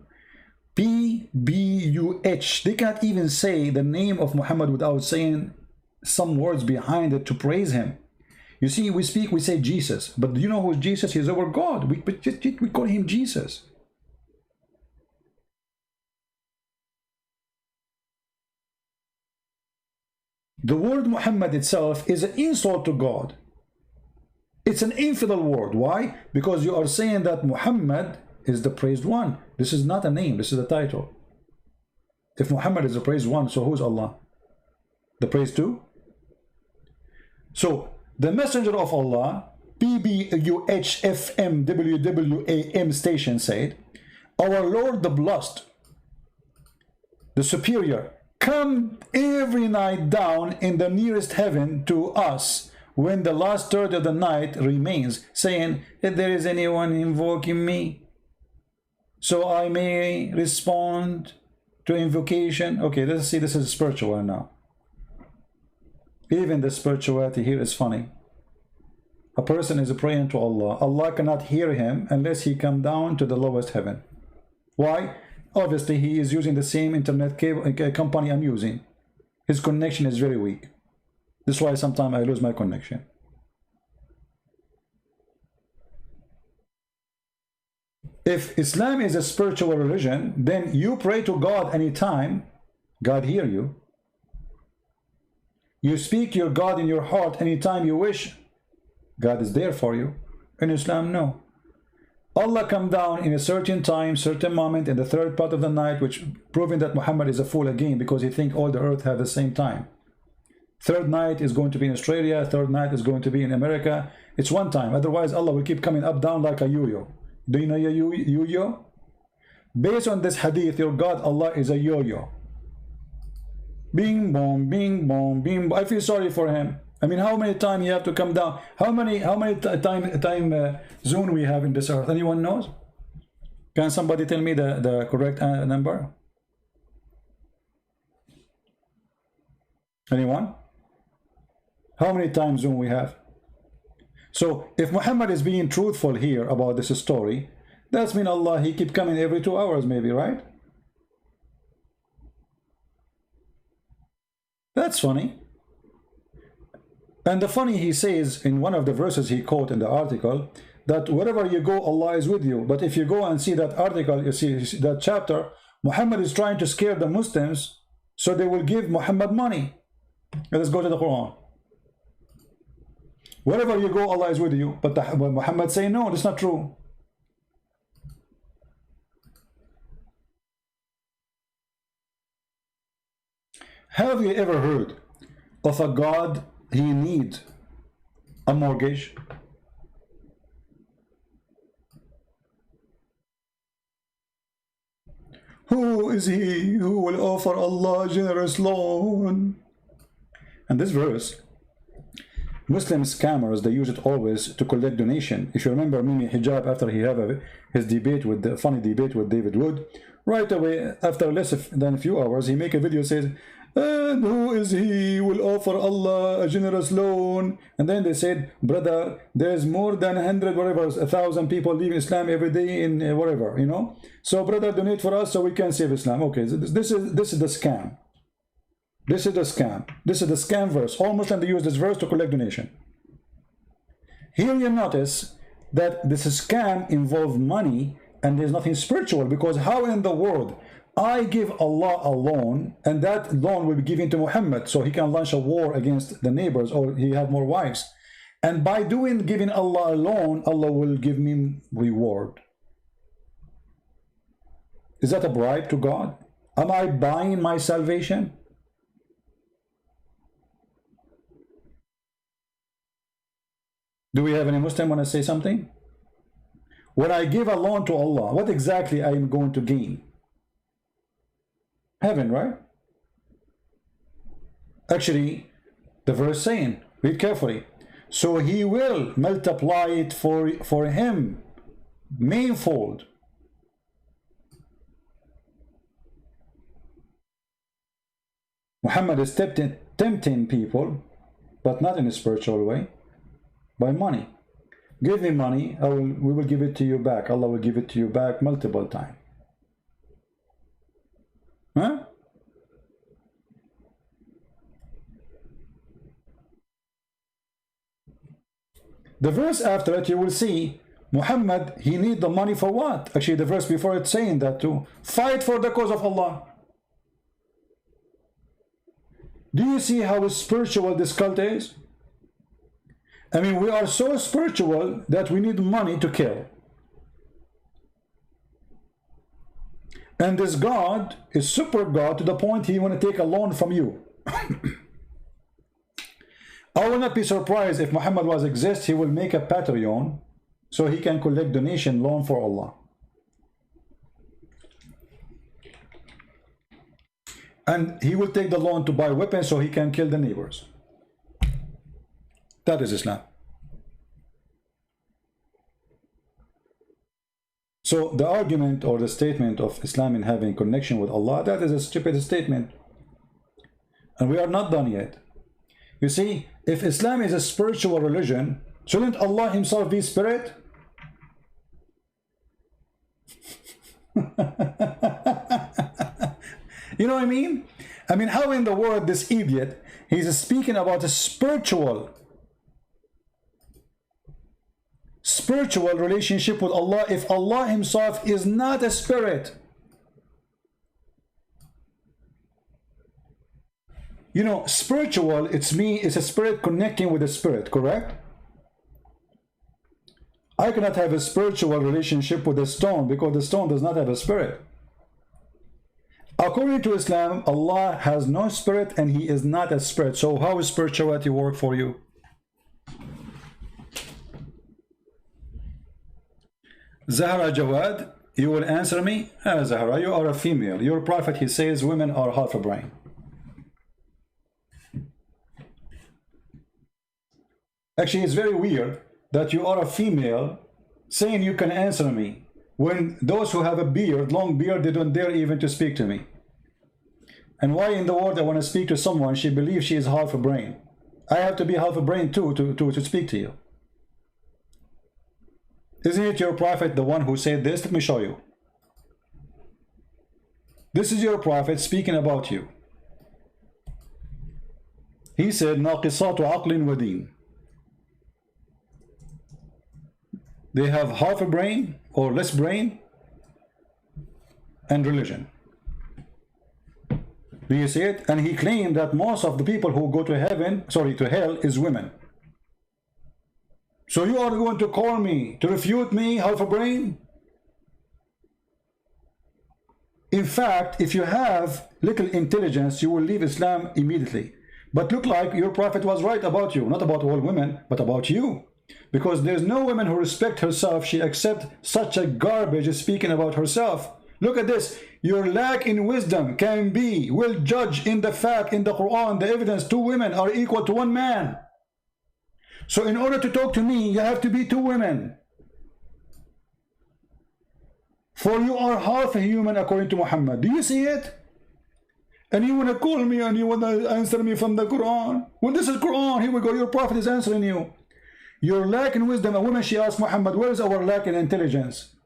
P-B-U-H. They can't even say the name of Muhammad without saying some words behind it to praise him. You see, we say Jesus, but do you know who's Jesus? He's our God. We call him Jesus. The word Muhammad itself is an insult to God. It's an infidel word. Why? Because you are saying that Muhammad is the praised one. This is not a name, this is a title. If Muhammad is the praised one, so who's Allah? The praised two? So, the messenger of Allah, PBUHFMWWAM station said, our Lord the Blessed, the Superior, come every night down in the nearest heaven to us when the last third of the night remains, saying, if there is anyone invoking me, so I may respond to invocation. Okay, let's see, this is spiritual now. Even the spirituality here is funny. A person is praying to Allah. Allah cannot hear him unless he come down to the lowest heaven. Why? Obviously, he is using the same internet company I'm using. His connection is very weak. This is why sometimes I lose my connection. If Islam is a spiritual religion, then you pray to God anytime, God hear you. You speak your God in your heart anytime you wish, God is there for you. In Islam, no. Allah come down in a certain time, certain moment in the third part of the night, which proving that Muhammad is a fool again because he think all the earth have the same time. Third night is going to be in Australia, third night is going to be in America. It's one time, otherwise Allah will keep coming up down like a yo-yo. Do you know a yo-yo? Based on this hadith, your God Allah is a yo-yo. Bing bong, bing bong, bing bong. I feel sorry for him. I mean, how many times you have to come down? How many time zone we have in this earth? Anyone knows? Can somebody tell me the correct number? Anyone? How many time zone we have? So if Muhammad is being truthful here about this story, that's mean Allah, he keep coming every 2 hours maybe, right? That's funny. And the funny, he says in one of the verses he quote in the article, that wherever you go, Allah is with you. But if you go and see that article, you see that chapter, Muhammad is trying to scare the Muslims so they will give Muhammad money. Let's go to the Quran. Wherever you go, Allah is with you. But Muhammad say, no, that's not true. Have you ever heard of a God he need a mortgage? Who is he who will offer Allah a generous loan? And this verse, Muslim scammers, they use it always to collect donation. If you remember Mimi Hijab, after he had his debate with the funny debate with David Wood, right away after less than a few hours, he make a video says, and who is he who will offer Allah a generous loan? And then they said, brother, there's more than 100 whatever 1,000 people leave Islam every day in whatever, you know. So brother, donate for us so we can save Islam. Okay, so this is the scam. This is the scam. This is the scam verse. All Muslims, they use this verse to collect donation. Here you notice that this scam involves money and there's nothing spiritual, because how in the world I give Allah a loan and that loan will be given to Muhammad so he can launch a war against the neighbors or he have more wives, and by giving Allah a loan, Allah will give me reward. Is that a bribe to God? Am I buying my salvation? Do we have any Muslim want to say something? When I give a loan to Allah, what exactly I am going to gain? Heaven, right? Actually, the verse saying, read carefully, so he will multiply it for him manifold. Muhammad is tempting people, but not in a spiritual way, by money. Give me money, we will give it to you back. Allah will give it to you back multiple times. Huh? The verse after it, you will see Muhammad, he need the money for what? Actually, the verse before it's saying that too. Fight for the cause of Allah. Do you see how spiritual this cult is? I mean, we are so spiritual that we need money to kill. And this God is super God to the point he want to take a loan from you. I will not be surprised if Muhammad was exist, he will make a Patreon so he can collect donation loan for Allah. And he will take the loan to buy weapons so he can kill the neighbors. That is Islam. So the argument or the statement of Islam in having connection with Allah, that is a stupid statement. And we are not done yet. You see, if Islam is a spiritual religion, shouldn't Allah himself be spirit? You know what I mean? I mean, how in the world this idiot, he's speaking about a spiritual relationship with Allah if Allah himself is not a spirit? You know, spiritual, it's a spirit connecting with a spirit, correct? I cannot have a spiritual relationship with a stone because the stone does not have a spirit. According to Islam, Allah has no spirit and He is not a spirit. So how does spirituality work for you? Zahra Jawad, you will answer me? Zahra, you are a female. Your prophet, he says women are half a brain. Actually, it's very weird that you are a female saying you can answer me when those who have a beard, long beard, they don't dare even to speak to me. And why in the world I want to speak to someone, she believes she is half a brain. I have to be half a brain too to speak to you. Isn't it your prophet the one who said this? Let me show you. This is your prophet speaking about you. He said, ناقصات عقل ودين. They have half a brain or less brain and religion. Do you see it? And he claimed that most of the people who go to to hell is women. So you are going to call me to refute me, half a brain? In fact, if you have little intelligence, you will leave Islam immediately. But look like your prophet was right about you, not about all women, but about you. Because there's no woman who respects herself, she accepts such a garbage speaking about herself. Look at this. Your lack in wisdom will judge in the fact in the Quran, the evidence, 2 women are equal to 1 man. So in order to talk to me, you have to be 2 women. For you are half a human according to Muhammad. Do you see it? And you want to call me and you want to answer me from the Quran. Well, this is Quran. Here we go. Your prophet is answering you. Your lack in wisdom. A woman, she asked Muhammad, where is our lack in intelligence?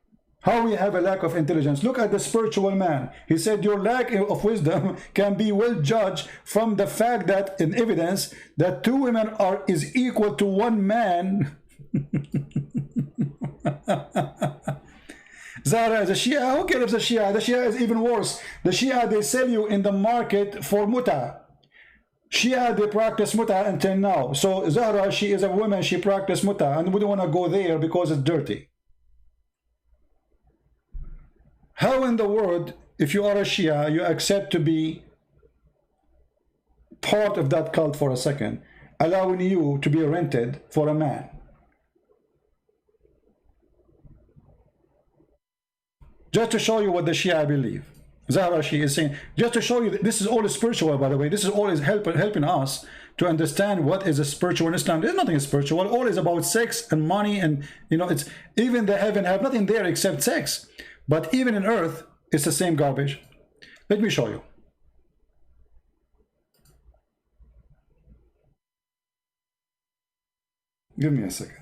How we have a lack of intelligence? Look at the spiritual man. He said your lack of wisdom can be well judged from the fact that in evidence that 2 women is equal to 1 man. Zara is a Shia. Who cares if it's a Shia? The Shia is even worse. The Shia, they sell you in the market for muta. Shia, they practice muta until now. So Zahra, she is a woman, she practices muta, and we don't want to go there because it's dirty. How in the world, if you are a Shia, you accept to be part of that cult for a second, allowing you to be rented for a man? Just to show you what the Shia believe. Zahra, she is saying, just to show you, this is all spiritual, by the way. This is all is helping us to understand what is a spiritual in Islam. There's nothing spiritual. All is about sex and money, and it's even the heaven have nothing there except sex. But even in earth, it's the same garbage. Let me show you. Give me a second.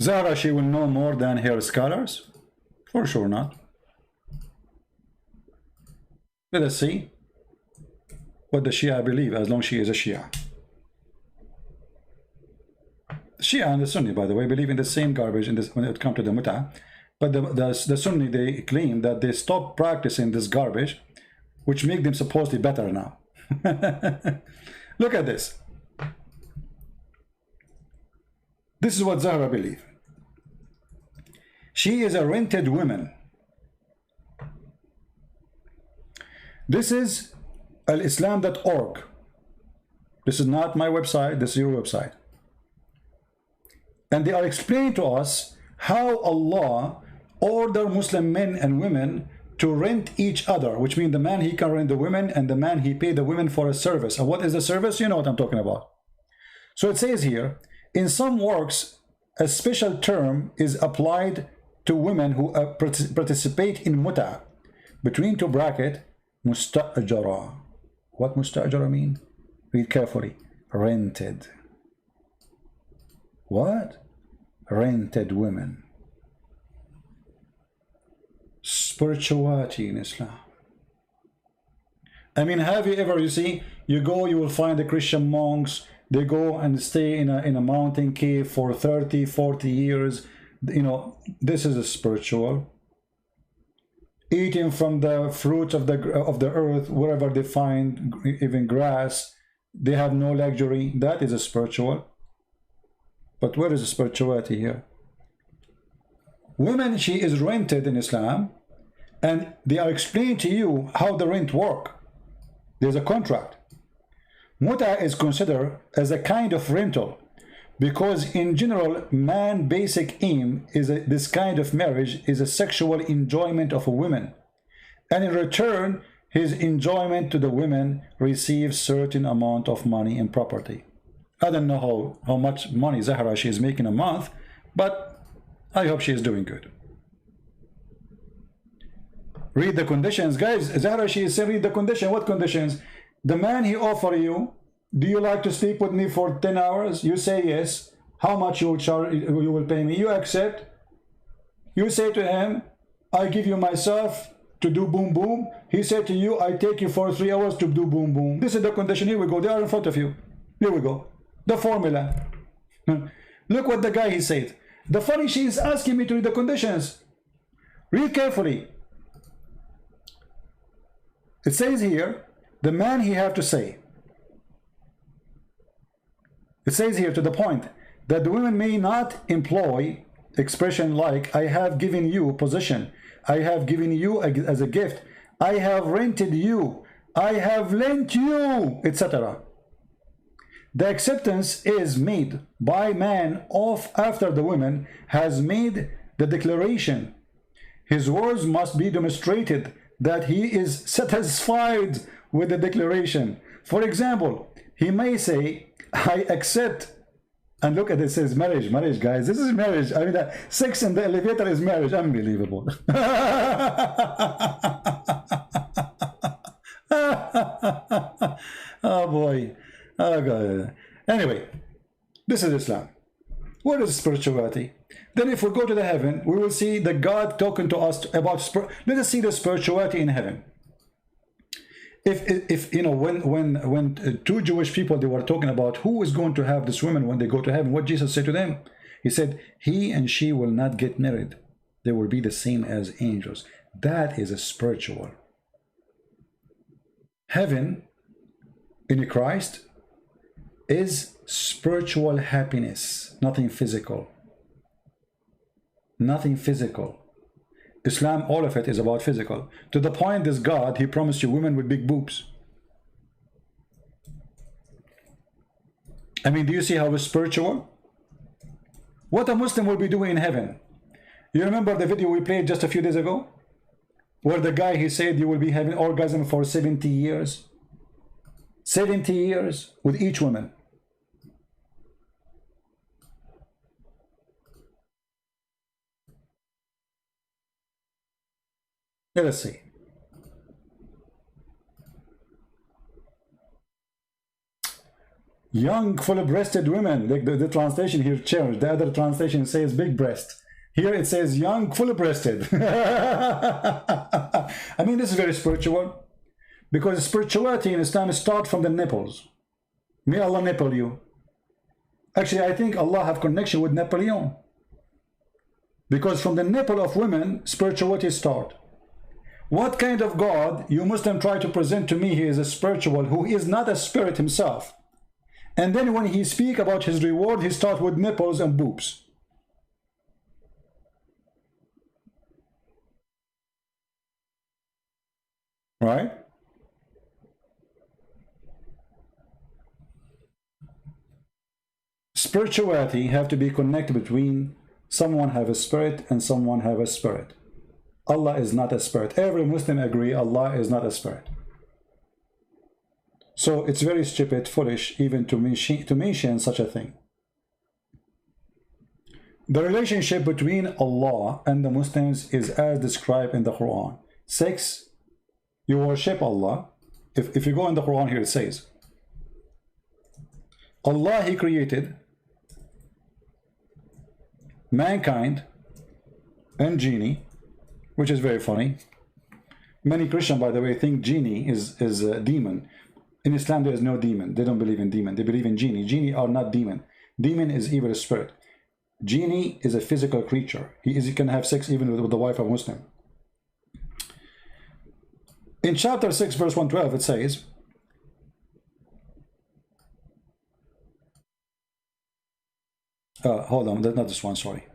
Zahra, she will know more than her scholars? For sure not. Let us see what the Shia believe, as long as she is a Shia. The Shia and the Sunni, by the way, believe in the same garbage when it comes to the muta. But the Sunni, they claim that they stopped practicing this garbage, which make them supposedly better now. Look at this. This is what Zahra believes. She is a rented woman. This is alislam.org. This is not my website, this is your website. And they are explaining to us how Allah ordered Muslim men and women to rent each other, which means the man, he can rent the women, and the man, he pay the women for a service. And what is the service? You know what I'm talking about. So it says here, in some works, a special term is applied to women who participate in muta, between 2 brackets, musta'jara. What musta'jara mean? Read carefully. Rented. What? Rented women. Spirituality in Islam. I mean, have you ever, you go, you will find the Christian monks, they go and stay in a mountain cave for 30, 40 years. This is a spiritual. Eating from the fruits of the earth, wherever they find, even grass. They have no luxury. That is a spiritual. But where is the spirituality here? Women, she is rented in Islam, and they are explaining to you how the rent work. There's a contract. Muta is considered as a kind of rental, because in general, man's basic aim is this kind of marriage is a sexual enjoyment of a woman, and in return, his enjoyment to the women receives certain amount of money and property. I don't know how much money Zahra she is making a month, but I hope she is doing good. Read the conditions, guys. Zahra she is saying read the condition. What conditions? The man he offer you, do you like to sleep with me for 10 hours? You say yes. How much you will charge? You will pay me. You accept. You say to him, I give you myself to do boom boom. He said to you, I take you for 3 hours to do boom boom. This is the condition. Here we go. They are in front of you. Here we go. The formula. Look what the guy he said. The funny, she is asking me to read the conditions. Read carefully. It says here, the man he have to say. It says here to the point that the women may not employ expression like I have given you position, I have given you as a gift, I have rented you, I have lent you, etc. The acceptance is made by man after the woman has made the declaration. His words must be demonstrated that he is satisfied with the declaration. For example, he may say, I accept, and look at it, says marriage, guys. This is marriage. I mean, that sex in the elevator is marriage. Unbelievable. Oh boy. Oh God. Anyway, this is Islam. What is spirituality? Then if we go to the heaven, we will see the God talking to us about let us see the spirituality in heaven. If you know, when two Jewish people, they were talking about who is going to have this woman when they go to heaven, what Jesus said to them, he said, he and she will not get married. They will be the same as angels. That is a spiritual. Heaven in Christ is spiritual happiness, nothing physical. Nothing physical. Islam, all of it is about physical. To the point, this God, he promised you women with big boobs. I mean, do you see how it's spiritual? What a Muslim will be doing in heaven. You remember the video we played just a few days ago? Where the guy, he said you will be having orgasm for 70 years. 70 years with each woman. Let us see. Young, full-breasted women. Like the translation here changed. The other translation says big breast. Here it says young, full-breasted. I mean, this is very spiritual. Because spirituality in Islam starts from the nipples. May Allah nipple you. Actually, I think Allah have connection with Napoleon. Because from the nipple of women, spirituality starts. What kind of God you Muslim try to present to me he is a spiritual who is not a spirit himself? And then when he speak about his reward, he starts with nipples and boobs. Right? Spirituality have to be connected between someone have a spirit and someone have a spirit. Allah is not a spirit. Every Muslim agree Allah is not a spirit. So it's very stupid, foolish, even to mention such a thing. The relationship between Allah and the Muslims is as described in the Quran. 6, you worship Allah. If you go in the Quran here, it says, Allah, he created mankind and genie, which is very funny. Many Christians, by the way, think genie is a demon. In Islam, there is no demon. They don't believe in demon. They believe in genie. Genie are not demon. Demon is evil spirit. Genie is a physical creature. He can have sex even with the wife of a Muslim. In chapter 6, verse 112, it says, hold on, that's not this one, sorry.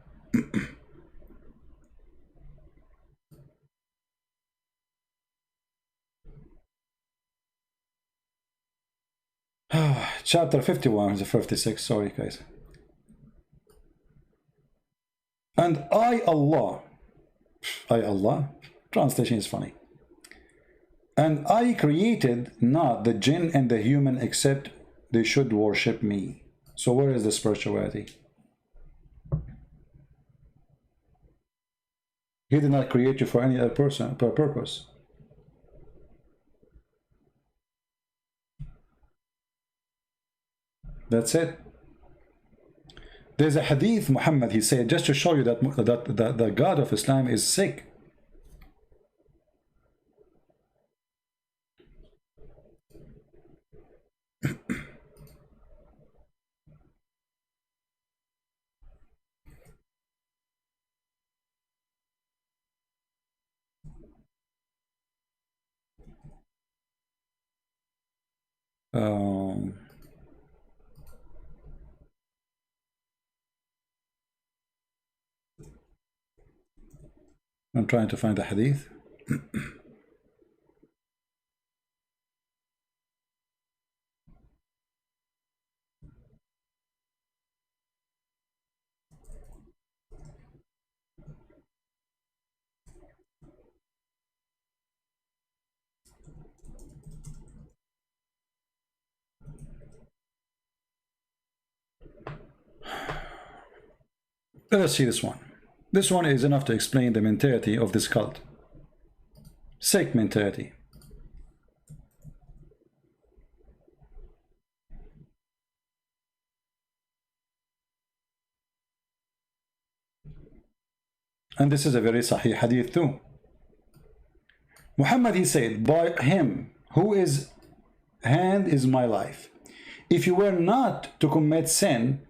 Chapter 51 is 56, sorry guys. And I, Allah, translation is funny. And I created not the jinn and the human except they should worship me. So where is the spirituality? He did not create you for any other person, per purpose. That's it. There's a hadith, Muhammad, he said, just to show you that the God of Islam is sick. I'm trying to find the hadith. Let us see this one. This one is enough to explain the mentality of this cult. Sick mentality. And this is a very sahih hadith too. Muhammad, he said, by him who is hand is my life. If you were not to commit sin,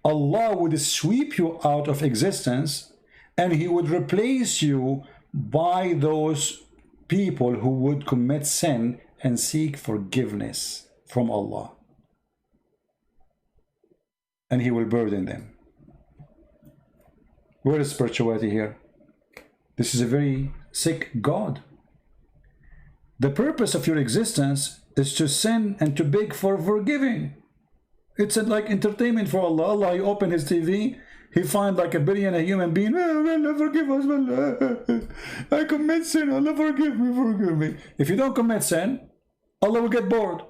Allah would sweep you out of existence and he would replace you by those people who would commit sin and seek forgiveness from Allah. And he will burden them. Where is spirituality here? This is a very sick God. The purpose of your existence is to sin and to beg for forgiving. It's like entertainment for Allah. Allah, he opened his TV, he find like a billion a human being. Oh, Allah, forgive us, Allah. I commit sin, Allah, forgive me, forgive me. If you don't commit sin, Allah will get bored.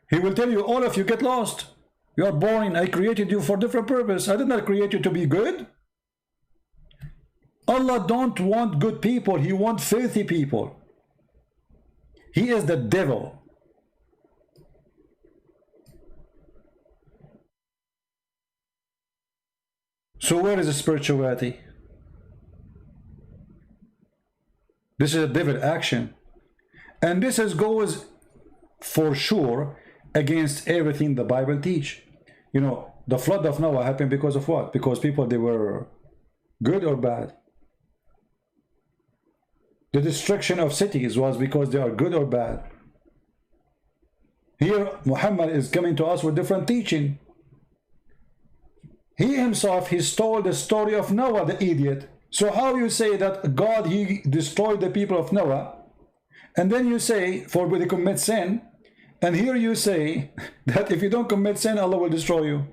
He will tell you, all of you get lost. You are boring. I created you for different purpose. I did not create you to be good. Allah don't want good people. He wants filthy people. He is the devil. So where is the spirituality? This is a devil action. And this goes for sure against everything the Bible teach. You know, the flood of Noah happened because of what? Because people, they were good or bad? The destruction of cities was because they are good or bad? Here, Muhammad is coming to us with different teaching. He himself, he stole the story of Noah, the idiot. So how you say that God, he destroyed the people of Noah, and then you say, for they commit sin, and here you say that if you don't commit sin, Allah will destroy you.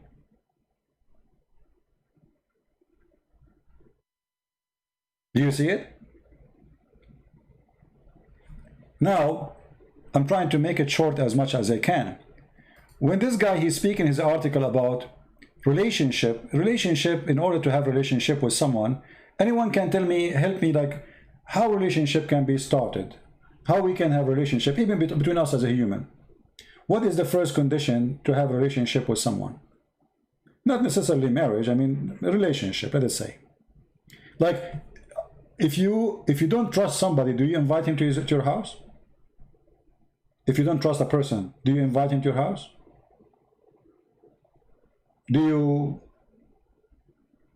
Do you see it? Now, I'm trying to make it short as much as I can. When this guy, he's speaking his article about relationship, in order to have relationship with someone, anyone can tell me, help me, like how relationship can be started, how we can have relationship even between us as a human. What is the first condition to have a relationship with someone? Not necessarily marriage, I mean relationship, let us say. Like if you don't trust somebody, do you invite him to your house? If you don't trust a person, do you invite him to your house? Do you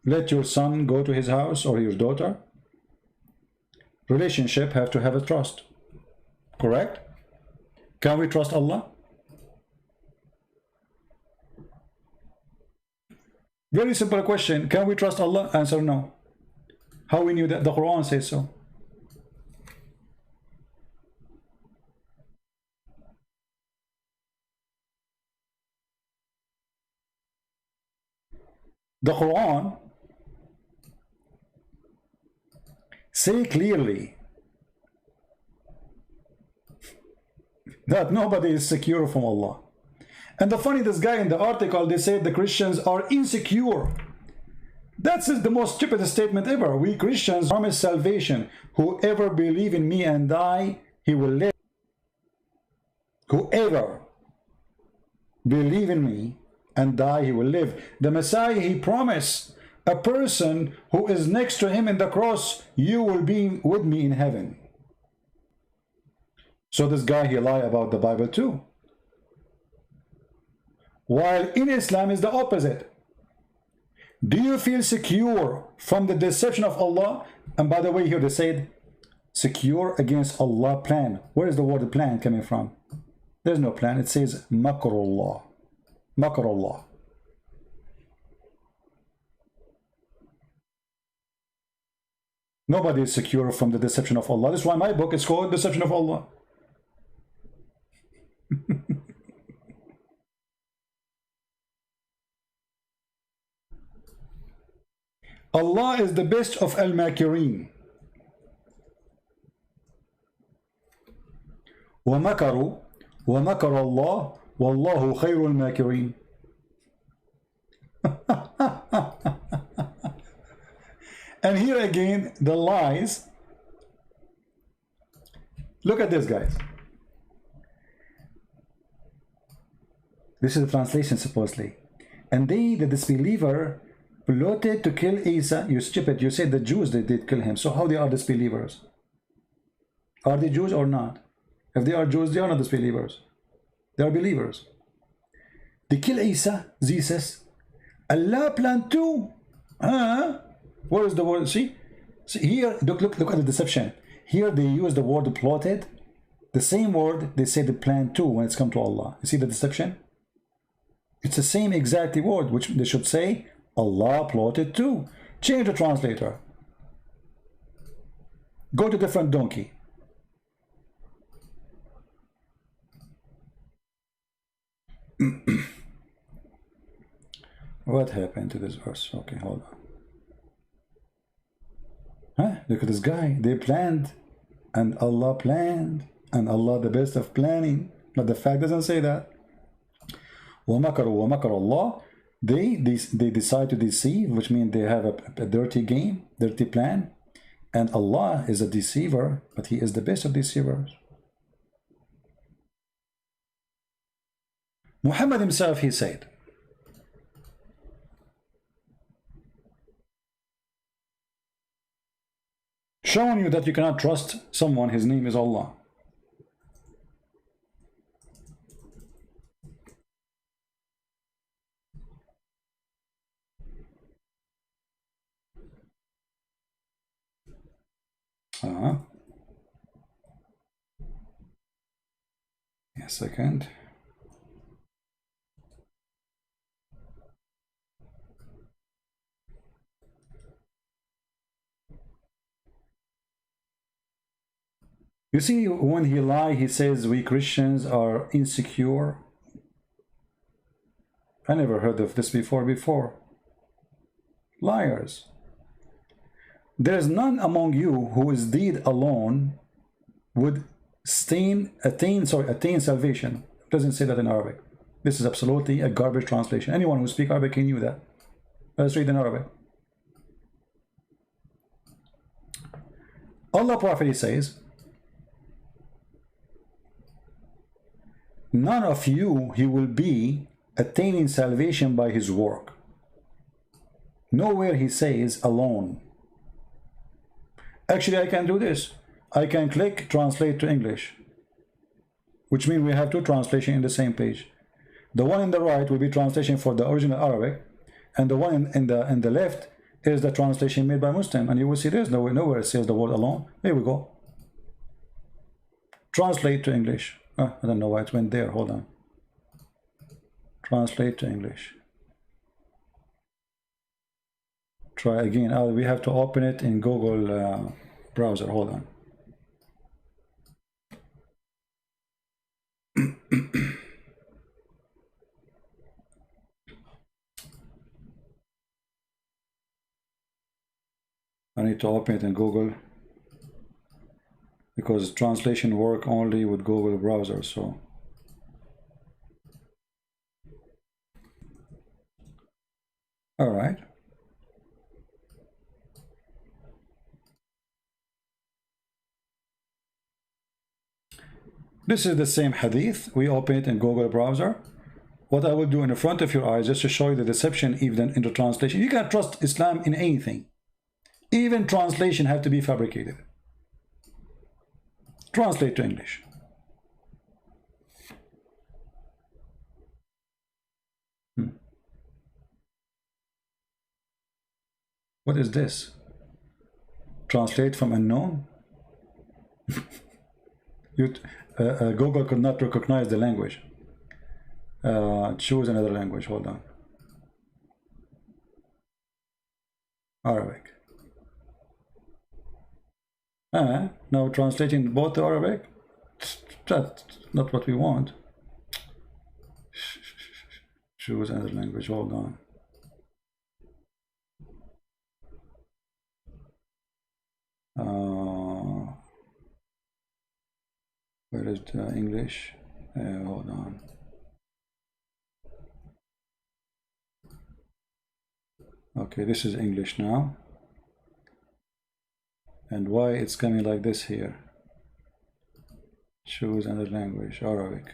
let your son go to his house or your daughter? Relationship have to have a trust. Correct? Can we trust Allah? Very simple question. Can we trust Allah? Answer no. How we knew that? The Quran says so. The Quran say clearly that nobody is secure from Allah. And the funny, this guy in the article, they said the Christians are insecure. That's the most stupid statement ever. We Christians promise salvation. Whoever believe in me and die, he will live. Whoever believe in me and die, he will live. The Messiah, he promised a person who is next to him in the cross, you will be with me in heaven. So this guy, he lied about the Bible too. While in Islam is the opposite. Do you feel secure from the deception of Allah? And by the way, here they said, secure against Allah plan. Where is the word plan coming from? There's no plan. It says makrullah. Makrullah. Nobody is secure from the deception of Allah. That's why my book is called Deception of Allah. Allah is the best of al-makirin. وَمَكَرُوا وَمَكَرَ اللَّهُ وَاللَّهُ خَيْرُ الْمَاكِرِينَ. And here again, the lies. Look at this, guys. This is the translation, supposedly. And they, the disbeliever, plotted to kill Isa. You stupid, you said the Jews, they did kill him. So how they are disbelievers? Are they Jews or not? If they are Jews, they are not disbelievers. They are believers. They kill Isa, Jesus. Allah planned too. Where is the word? See here, look at the deception. Here they use the word plotted. The same word they say the plan too when it's come to Allah. You see the deception? It's the same exact word, which they should say Allah plotted too. Change the translator. Go to different donkey. What happened to this verse? Okay, hold on. Look at this guy. They planned, and Allah planned, and Allah the best of planning. But the fact doesn't say that. وَمَكَرُوا وَمَكَرَ اللَّهُ. They decide to deceive, which means they have a dirty game, dirty plan. And Allah is a deceiver, but He is the best of deceivers. Muhammad himself, he said, showing you that you cannot trust someone, his name is Allah. A second. You see, when he lies, he says we Christians are insecure. I never heard of this before. Liars. There is none among you who is deed alone would attain salvation. It doesn't say that in Arabic. This is absolutely a garbage translation. Anyone who speaks Arabic can knew that. Let's read in Arabic. Allah Prophet, he says, none of you he will be attaining salvation by his work. Nowhere he says alone. Actually, I can do this. I can click translate to English, which means we have two translations in the same page. The one in the right will be translation for the original Arabic, and the one in the left is the translation made by Muslim. And you will see there's nowhere it says the word alone. Here we go. Translate to English. I don't know why it went there. Hold on. Translate to English. Try again. We have to open it in Google browser. Hold on. I need to open it in Google because translation work only with Google browser. So all right. This is the same hadith. We open it in Google browser. What I will do in the front of your eyes, just to show you the deception even in the translation. You can't trust Islam in anything. Even translation have to be fabricated. Translate to English. What is this? Translate from unknown? Google could not recognize the language. Choose another language. Hold on. Arabic. Now translating both to Arabic. That's not what we want. Choose another language. Hold on. Where is the English? Hold on. Okay, this is English now. And why it's coming like this here? Choose another language. Arabic.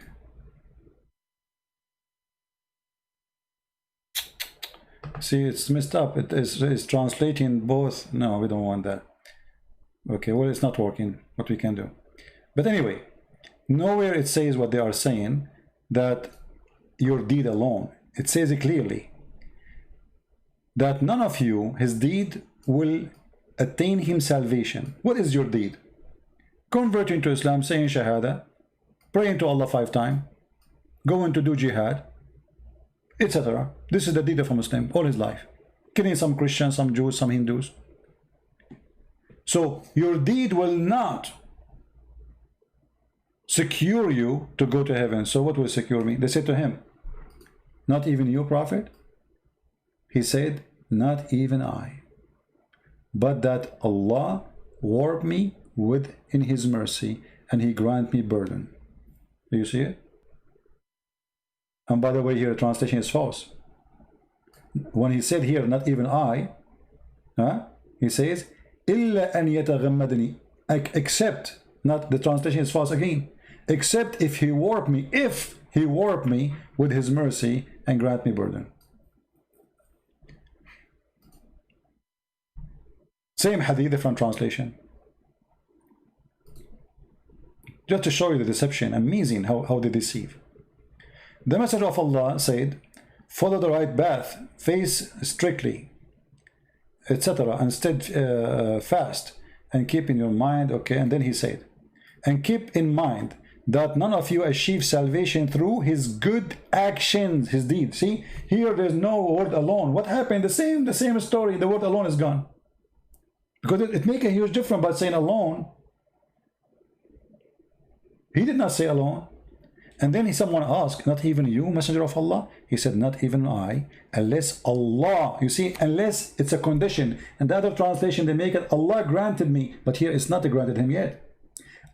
See, it's messed up. It's translating both. No, we don't want that. Okay, well, it's not working. What we can do. But anyway, nowhere it says what they are saying, that your deed alone. It says it clearly that none of you, his deed, will attain him salvation. What is your deed? Converting to Islam, saying Shahada, praying to Allah 5 times, going to do jihad, etc. This is the deed of a Muslim all his life. Killing some Christians, some Jews, some Hindus. So your deed will not secure you to go to heaven. So what will secure me? They said to him, not even you, Prophet? He said, not even I, but that Allah warp me within his mercy and he grant me burden. Do you see it? And by the way, here the translation is false. When he said here, not even I, he says, إِلَّا أَنْ يَتَغَمَّدْنِي, except, not, the translation is false again, except if he warp me with his mercy and grant me burden. Same hadith, different translation. Just to show you the deception, amazing how they deceive. The Messenger of Allah said, follow the right path, face strictly, etc., and steadfast, and keep in your mind, okay, and then he said, and keep in mind that none of you achieve salvation through his good actions, his deeds. See, here there's no word alone. What happened? The same story, the word alone is gone. Because it makes a huge difference by saying alone. He did not say alone. And then someone asked, not even you, Messenger of Allah? He said, not even I, unless Allah. You see, unless it's a condition. And the other translation, they make it, Allah granted me. But here it's not granted him yet.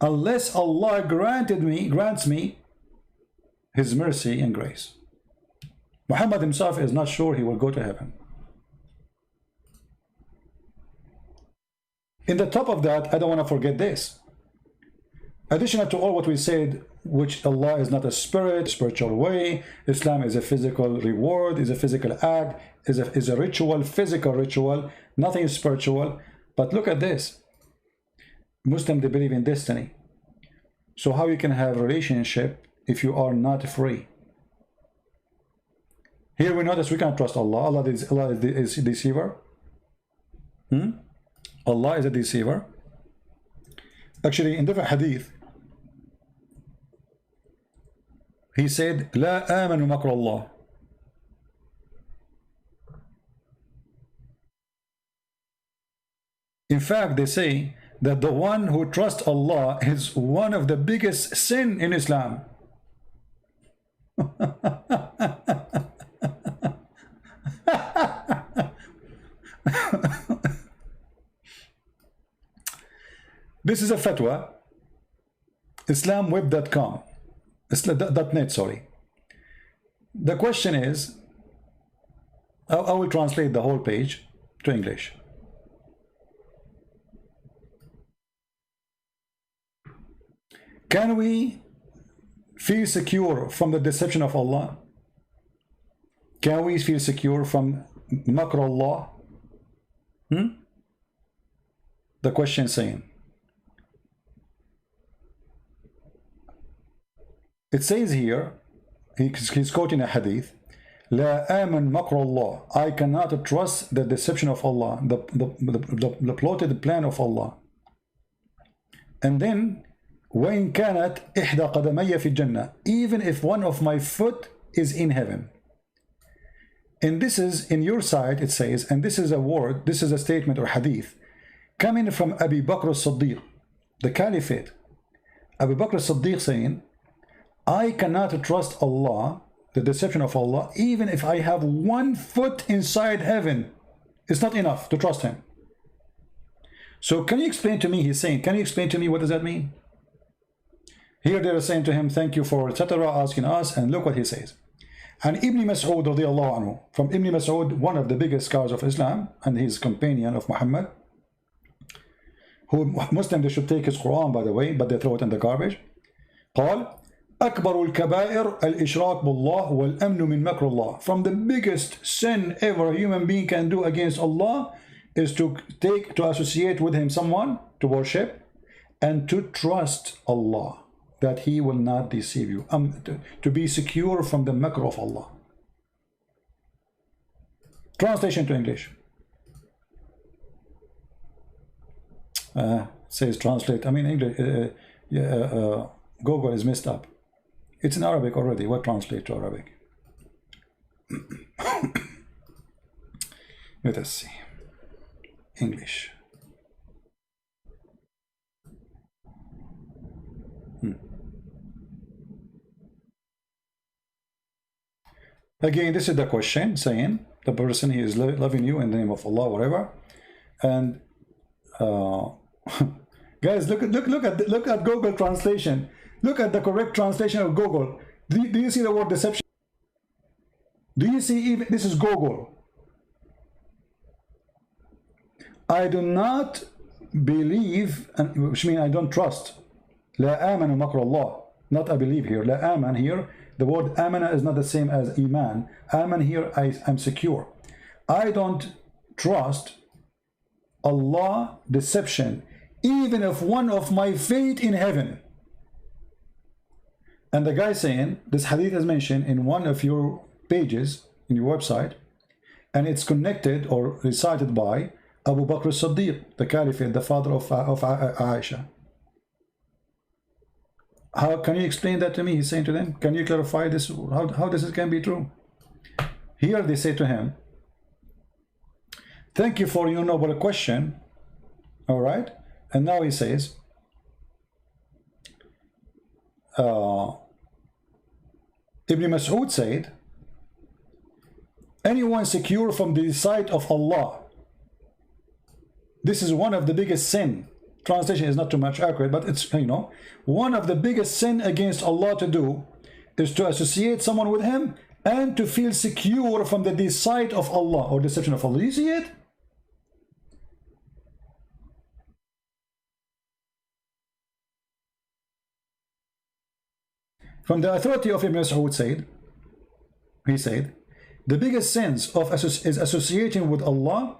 Unless Allah grants me his mercy and grace. Muhammad himself is not sure he will go to heaven. In the top of that, I don't want to forget this. Additional to all what we said, which Allah is not a spirit, spiritual way, Islam is a physical reward, is a physical act, is a ritual, physical ritual, nothing is spiritual. But look at this. Muslims, they believe in destiny. So how you can have a relationship if you are not free? Here we notice we can't trust Allah. Allah is a deceiver. Allah is a deceiver. Actually, in different hadith, he said, لا آمن مكر الله. In fact, they say that the one who trusts Allah is one of the biggest sin in Islam. This is a fatwa, islamweb.com, .net, sorry. The question is, I will translate the whole page to English. Can we feel secure from the deception of Allah? Can we feel secure from makr Allah? The question saying, it says here, he's quoting a hadith, La aman makr Allah, I cannot trust the deception of Allah, the plotted plan of Allah. And then, وَإِن كَانَتْ إِحْدَى قَدَمَيَّ فِي الْجَنَّةِ, even if one of my foot is in heaven. And this is, in your side, it says, and this is a word, this is a statement or hadith, coming from Abu Bakr as-Siddiq, the Caliphate. Abu Bakr as-Siddiq saying, I cannot trust Allah, the deception of Allah, even if I have one foot inside heaven. It's not enough to trust him. So can you explain to me, he's saying, can you explain to me what does that mean? Here they are saying to him, thank you for etc., asking us, and look what he says. And Ibn Mas'ud radiallahu anhu, from Ibn Mas'ud, one of the biggest scholars of Islam, and his companion of Muhammad, who Muslims, they should take his Quran, by the way, but they throw it in the garbage. قال أكبر الكبائر الإشراك بالله والأمن من مكر الله. From the biggest sin ever a human being can do against Allah is to associate with him someone to worship and to trust Allah that he will not deceive you, to be secure from the makr of Allah. Translation to English. Says translate. I mean English. Google is messed up. It's in Arabic already. What translate to Arabic? Let us see. English. Again, this is the question saying the person, he is loving you in the name of Allah, whatever. And guys, look at Google translation. Look at the correct translation of Google. Do you see the word deception? Do you see, even this is Google? I do not believe, which means I don't trust. La amanu makr Allah. Not I believe here. La aman here. The word amana is not the same as iman. Aman here, I'm secure. I don't trust Allah deception, even if one of my fate in heaven. And the guy saying, this hadith is mentioned in one of your pages, in your website, and it's connected or recited by Abu Bakr as-Siddiq, the Caliphate, the father of Aisha. How can you explain that to me? He's saying to them, can you clarify this? How this can be true? Here they say to him, thank you for your noble question. All right. And now he says, Ibn Mas'ud said, anyone secure from the sight of Allah. This is one of the biggest sin. Translation is not too much accurate, but it's, you know, one of the biggest sin against Allah to do is to associate someone with him and to feel secure from the deceit of Allah or deception of Allah. You see it? From the authority of Ibn Mas'ud said, he said, the biggest sins is associating with Allah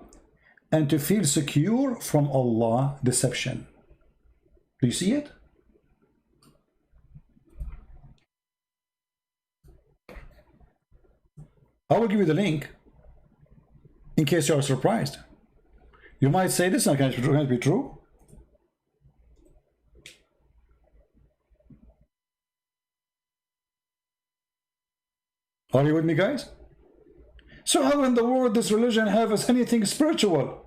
and to feel secure from Allah deception. Do you see it? I will give you the link in case you are surprised. You might say this is not going to be true. Are you with me, guys? So how in the world does religion have as anything spiritual?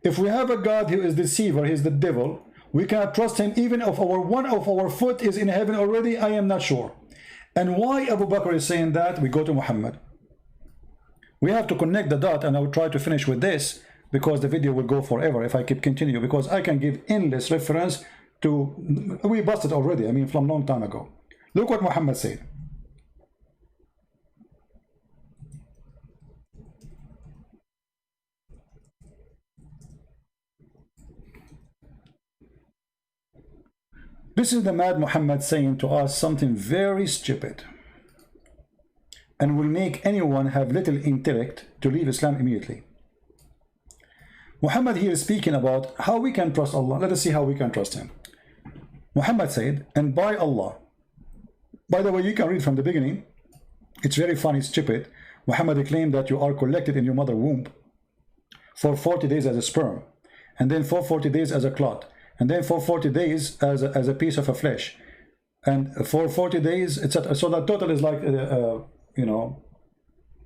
If we have a God who is deceiver, he is the devil, we cannot trust him even if one of our foot is in heaven already. I am not sure. And why Abu Bakr is saying that? We go to Muhammad. We have to connect the dot, and I will try to finish with this because the video will go forever if I keep continue, because I can give endless reference to, we busted already, I mean from a long time ago. Look what Muhammad said. This is the mad Muhammad saying to us something very stupid and will make anyone have little intellect to leave Islam immediately. Muhammad here is speaking about how we can trust Allah. Let us see how we can trust him. Muhammad said, and by Allah. By the way, you can read from the beginning. It's very funny, stupid. Muhammad claimed that you are collected in your mother womb for 40 days as a sperm, and then for 40 days as a clot, and then for 40 days as a piece of a flesh, and for 40 days, etc. So that total is like, you know,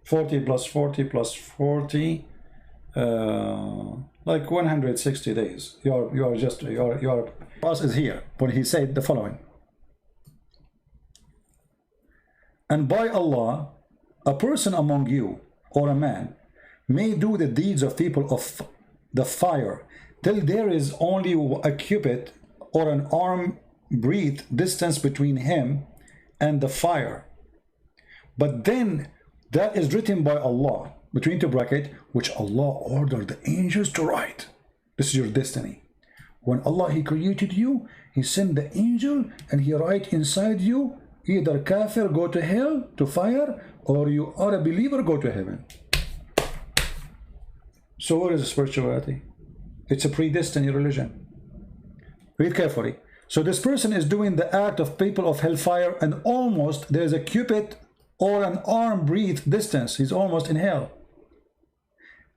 40 plus 40 plus 40, like 160 days. Your us is here when he said the following. And by Allah, a person among you, or a man, may do the deeds of people of the fire till there is only a cubit or an arm breadth distance between him and the fire. But then that is written by Allah, between two brackets, which Allah ordered the angels to write. This is your destiny. When Allah, he created you, he sent the angel and he write inside you, either kafir, go to hell, to fire, or you are a believer, go to heaven. So what is spirituality? It's a predestined religion. Read carefully. So this person is doing the act of people of hellfire, and almost there's a cubit or an arm breadth distance. He's almost in hell.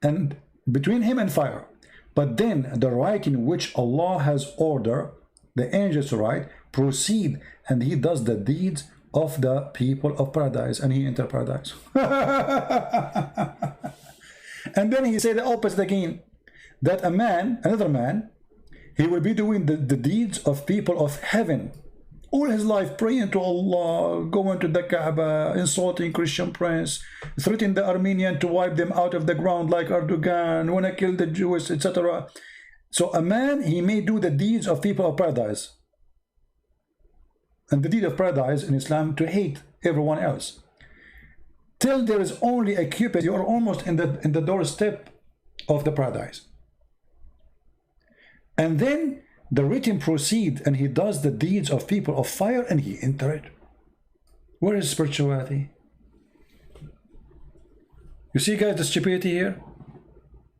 And between him and fire. But then the writing which Allah has ordered the angels to write proceed, and he does the deeds of the people of paradise, and he enter paradise. And then he said the opposite again, that a man, another man, he will be doing the deeds of people of heaven all his life, praying to Allah, going to the Kaaba, insulting Christian prince, threatening the Armenian to wipe them out of the ground like Erdogan, want to kill the Jews, etc. So a man, he may do the deeds of people of paradise. And the deed of paradise in Islam, to hate everyone else. Till there is only a cubit, you are almost in the doorstep of the paradise. And then the written proceed, and he does the deeds of people of fire, and he enter it. Where is spirituality? You see, guys, the stupidity here?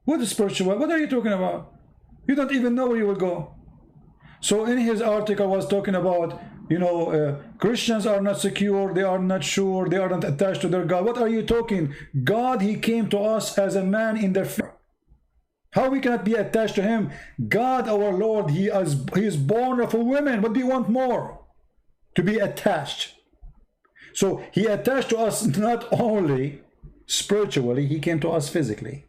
What is spirituality? What are you talking about? You don't even know where you will go. So in his article was talking about, you know, Christians are not secure, they are not sure, they are not attached to their God. What are you talking? God, he came to us as a man in their flesh. How we cannot be attached to him? God, our Lord, he is born of a woman. What do you want more? To be attached. So he attached to us not only spiritually, he came to us physically.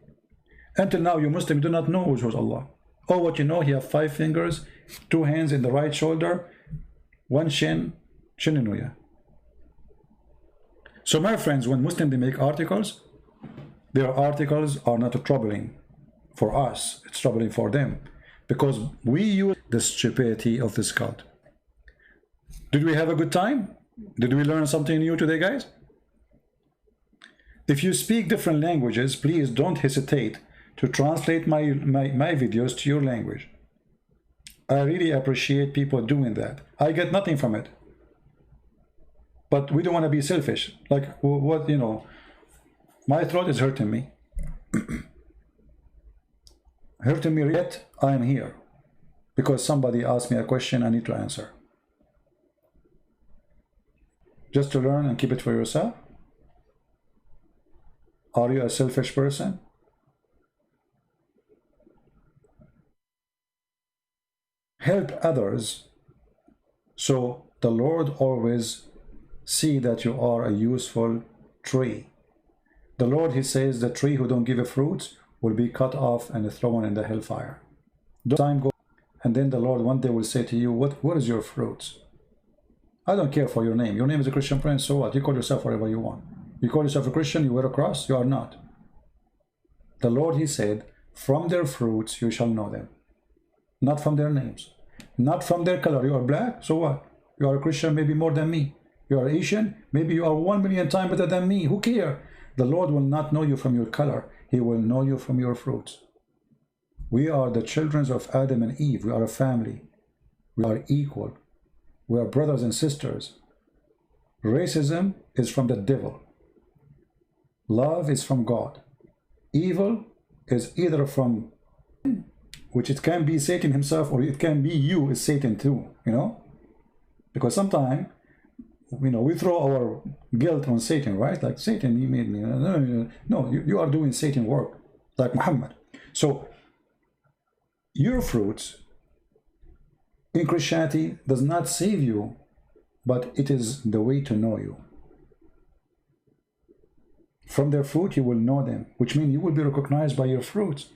Until now, you Muslims do not know which was Allah. Oh, what you know, he have 5 fingers, 2 hands in the right shoulder, 1 chin, Shininuya. So my friends, when Muslims they make articles, their articles are not troubling for us, it's troubling for them, because we use the stupidity of this cult. Did we have a good time? Did we learn something new today, guys? If you speak different languages, please don't hesitate to translate my videos to your language. I really appreciate people doing that. I get nothing from it, but we don't want to be selfish. Like, what, you know, my throat is hurting me. Hurting me, yet I am here because somebody asked me a question I need to answer. Just to learn and keep it for yourself? Are you a selfish person? Help others, so the Lord always see that you are a useful tree. The Lord, he says, the tree who don't give fruits will be cut off and thrown in the hellfire. Time goes, and then the Lord one day will say to you, what is your fruits? I don't care for your name. Your name is a Christian prince, so what? You call yourself whatever you want. You call yourself a Christian, you wear a cross, you are not. The Lord, he said, from their fruits you shall know them. Not from their names. Not from their color. You are black, so what? You are a Christian, maybe more than me. You are Asian, maybe you are 1 million times better than me. Who cares? The Lord will not know you from your color. He will know you from your fruits. We are the children of Adam and Eve. We are a family. We are equal. We are brothers and sisters. Racism is from the devil. Love is from God. Evil is either from, which it can be Satan himself, or it can be you as Satan too, you know? Because sometimes, you know, we throw our guilt on Satan, right? Like, Satan, you made me. No, you are doing Satan work, like Muhammad. So, your fruits in Christianity does not save you, but it is the way to know you. From their fruit you will know them, which means you will be recognized by your fruits.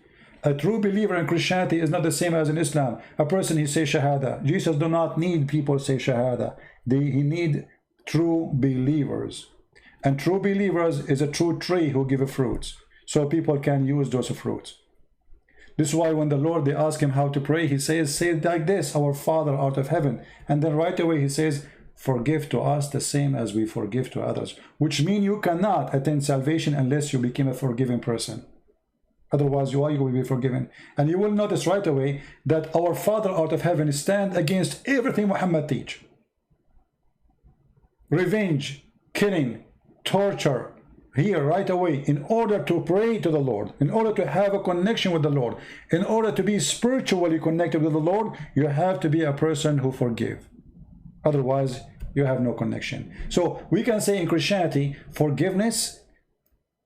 A true believer in Christianity is not the same as in Islam. A person, he says Shahada. Jesus do not need people say Shahada. He need true believers. And true believers is a true tree who give fruits. So people can use those fruits. This is why when the Lord, they ask him how to pray, he says, say it like this, our Father art of heaven. And then right away he says, forgive to us the same as we forgive to others. Which means you cannot attain salvation unless you become a forgiving person. Otherwise, you will be forgiven. And you will notice right away that our Father out of heaven stand against everything Muhammad teach. Revenge, killing, torture, here right away, in order to pray to the Lord, in order to have a connection with the Lord, in order to be spiritually connected with the Lord, you have to be a person who forgive. Otherwise, you have no connection. So we can say in Christianity, forgiveness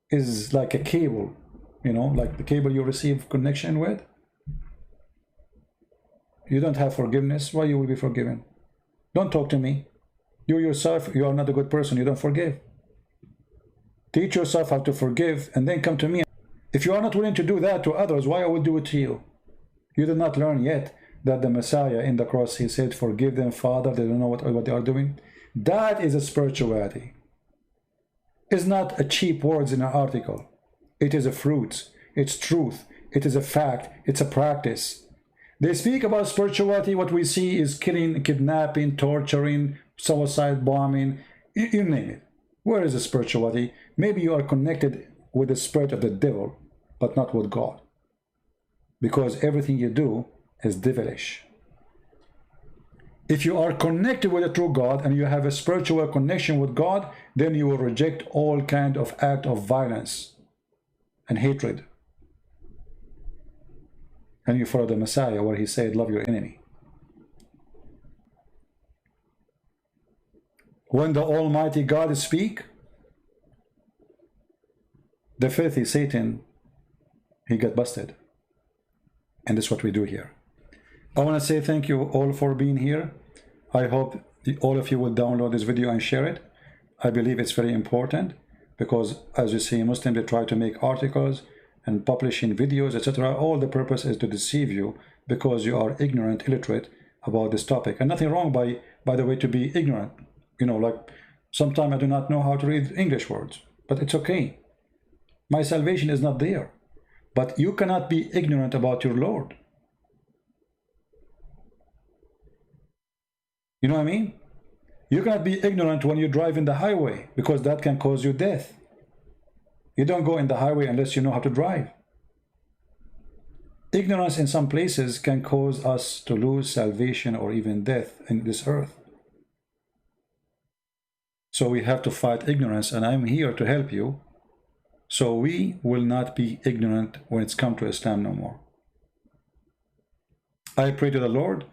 is like a cable. You know, like the cable you receive connection with. You don't have forgiveness, why you will be forgiven? Don't talk to me. You yourself, you are not a good person, you don't forgive. Teach yourself how to forgive and then come to me. If you are not willing to do that to others, why I will do it to you? You did not learn yet that the Messiah in the cross, he said, forgive them, Father, they don't know what they are doing. That is a spirituality. It's not a cheap words in an article. It is a fruit, it's truth, it is a fact, it's a practice. They speak about spirituality, what we see is killing, kidnapping, torturing, suicide bombing, you name it. Where is the spirituality? Maybe you are connected with the spirit of the devil, but not with God. Because everything you do is devilish. If you are connected with the true God and you have a spiritual connection with God, then you will reject all kind of act of violence and hatred. And you follow the Messiah where he said, love your enemy. When the Almighty God speak, the filthy Satan, he got busted. And that's what we do here. I want to say thank you all for being here. I hope all of you will download this video and share it. I believe it's very important. Because as you see, Muslims, they try to make articles and publishing videos, etc. All the purpose is to deceive you because you are ignorant, illiterate about this topic. And nothing wrong by the way to be ignorant. You know, like sometimes I do not know how to read English words, but it's okay. My salvation is not there. But you cannot be ignorant about your Lord. You know what I mean? You cannot be ignorant when you drive in the highway because that can cause you death. You don't go in the highway unless you know how to drive. Ignorance in some places can cause us to lose salvation or even death in this earth. So we have to fight ignorance, and I'm here to help you. So we will not be ignorant when it's come to Islam no more. I pray to the Lord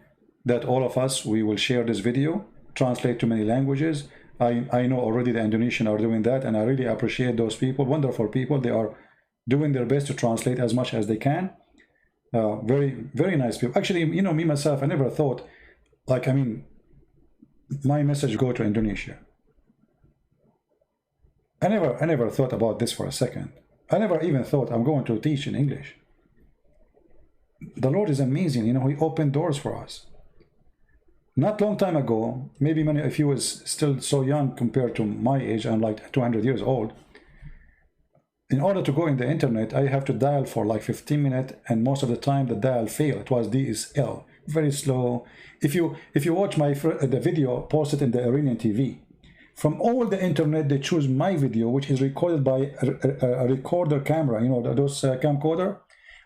that all of us, we will share this video, translate to many languages. I know already the Indonesian are doing that, and I really appreciate those people, wonderful people. They are doing their best to translate as much as they can. Very, very nice people. Actually, you know, me, myself, I never thought, like, I mean, my message go to Indonesia. I never thought about this for a second. I never even thought I'm going to teach in English. The Lord is amazing. You know, He opened doors for us. Not long time ago, maybe many of you was still so young compared to my age, I'm like 200 years old. In order to go in the internet, I have to dial for like 15 minutes, and most of the time the dial failed. It was DSL, very slow. If you watch the video posted in the Iranian TV, from all the internet they choose my video, which is recorded by a recorder camera, you know, those camcorder.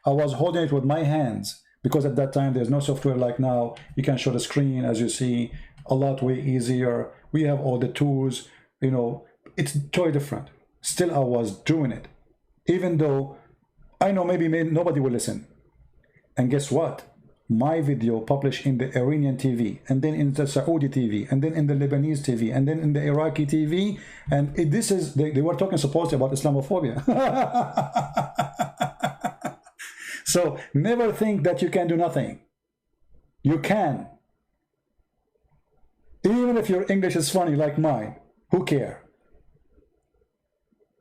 I was holding it with my hands, because at that time there's no software like now. You can show the screen, as you see, a lot way easier. We have all the tools, you know, it's totally different. Still I was doing it, even though I know maybe nobody will listen. And guess what? My video published in the Iranian TV, and then in the Saudi TV, and then in the Lebanese TV, and then in the Iraqi TV. And this is, they were talking supposedly about Islamophobia. So never think that you can do nothing. You can. Even if your English is funny like mine, who cares?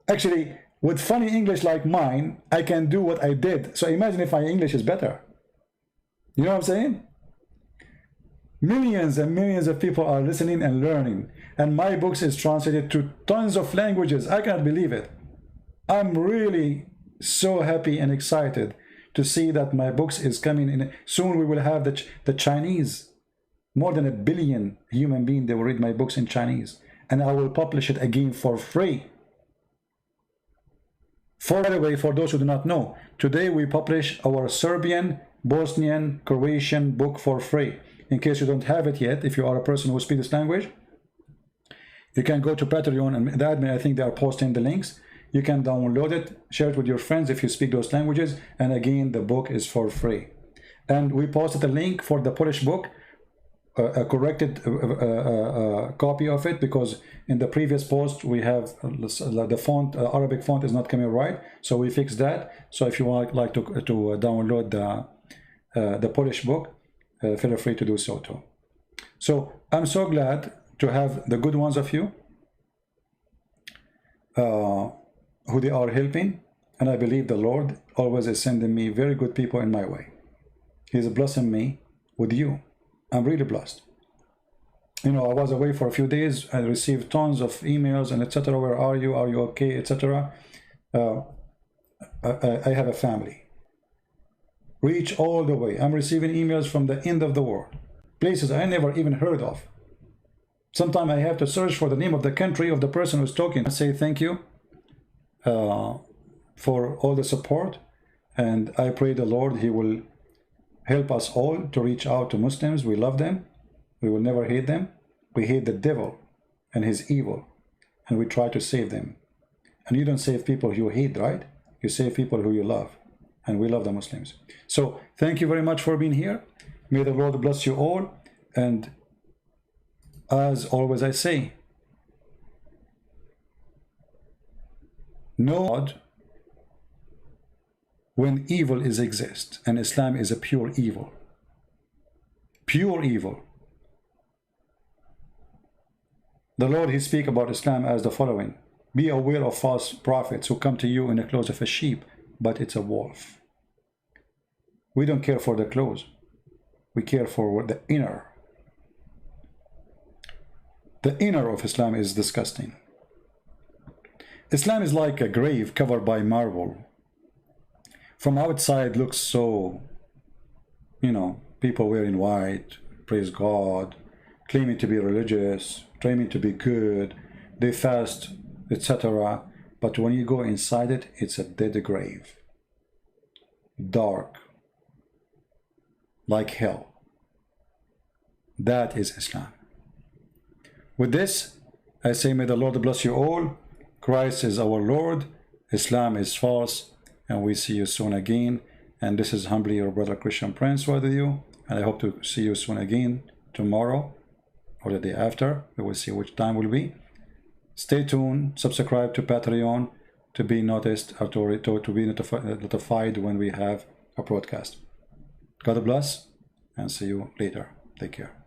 Actually, with funny English like mine, I can do what I did. So imagine if my English is better. You know what I'm saying? Millions and millions of people are listening and learning. And my books is translated to tons of languages. I cannot believe it. I'm really so happy and excited to see that my books is coming in. Soon we will have the Chinese. More than 1 billion human beings, they will read my books in Chinese. And I will publish it again for free. By the way, for those who do not know, today we publish our Serbian, Bosnian, Croatian book for free. In case you don't have it yet, if you are a person who speaks this language, you can go to Patreon, and the admin, I think they are posting the links. You can download it, share it with your friends if you speak those languages, and again, the book is for free. And we posted a link for the Polish book, a corrected copy of it, because in the previous post we have the font, Arabic font is not coming right, so we fixed that. So if you would like to download the Polish book, feel free to do so too. So I'm so glad to have the good ones of you who they are helping, and I believe the Lord always is sending me very good people in my way. He's blessing me with you. I'm really blessed. You know, I was away for a few days. I received tons of emails and etc. Where are you? Are you okay? Etc. I have a family. Reach all the way. I'm receiving emails from the end of the world, places I never even heard of. Sometimes I have to search for the name of the country of the person who's talking. I say thank you for all the support, and I pray the Lord He will help us all to reach out to Muslims. We love them. We will never hate them. We hate the devil and his evil, and we try to save them. And you don't save people you hate, right? You save people who you love, and we love the Muslims. So thank you very much for being here. May the Lord bless you all, and as always I say, know God when evil is exist, and Islam is a pure evil. Pure evil. The Lord, He speaks about Islam as the following: be aware of false prophets who come to you in the clothes of a sheep, but it's a wolf. We don't care for the clothes. We care for the inner. The inner of Islam is disgusting. Islam is like a grave covered by marble. From outside looks so, you know, people wearing white, praise God, claiming to be religious, claiming to be good, they fast, etc. But when you go inside it, it's a dead grave. Dark. Like hell. That is Islam. With this, I say, may the Lord bless you all. Christ is our Lord. Islam is false. And we see you soon again. And this is humbly your brother Christian Prince with you. And I hope to see you soon again tomorrow or the day after. We will see which time will be. Stay tuned. Subscribe to Patreon to be noticed or to be notified when we have a broadcast. God bless and see you later. Take care.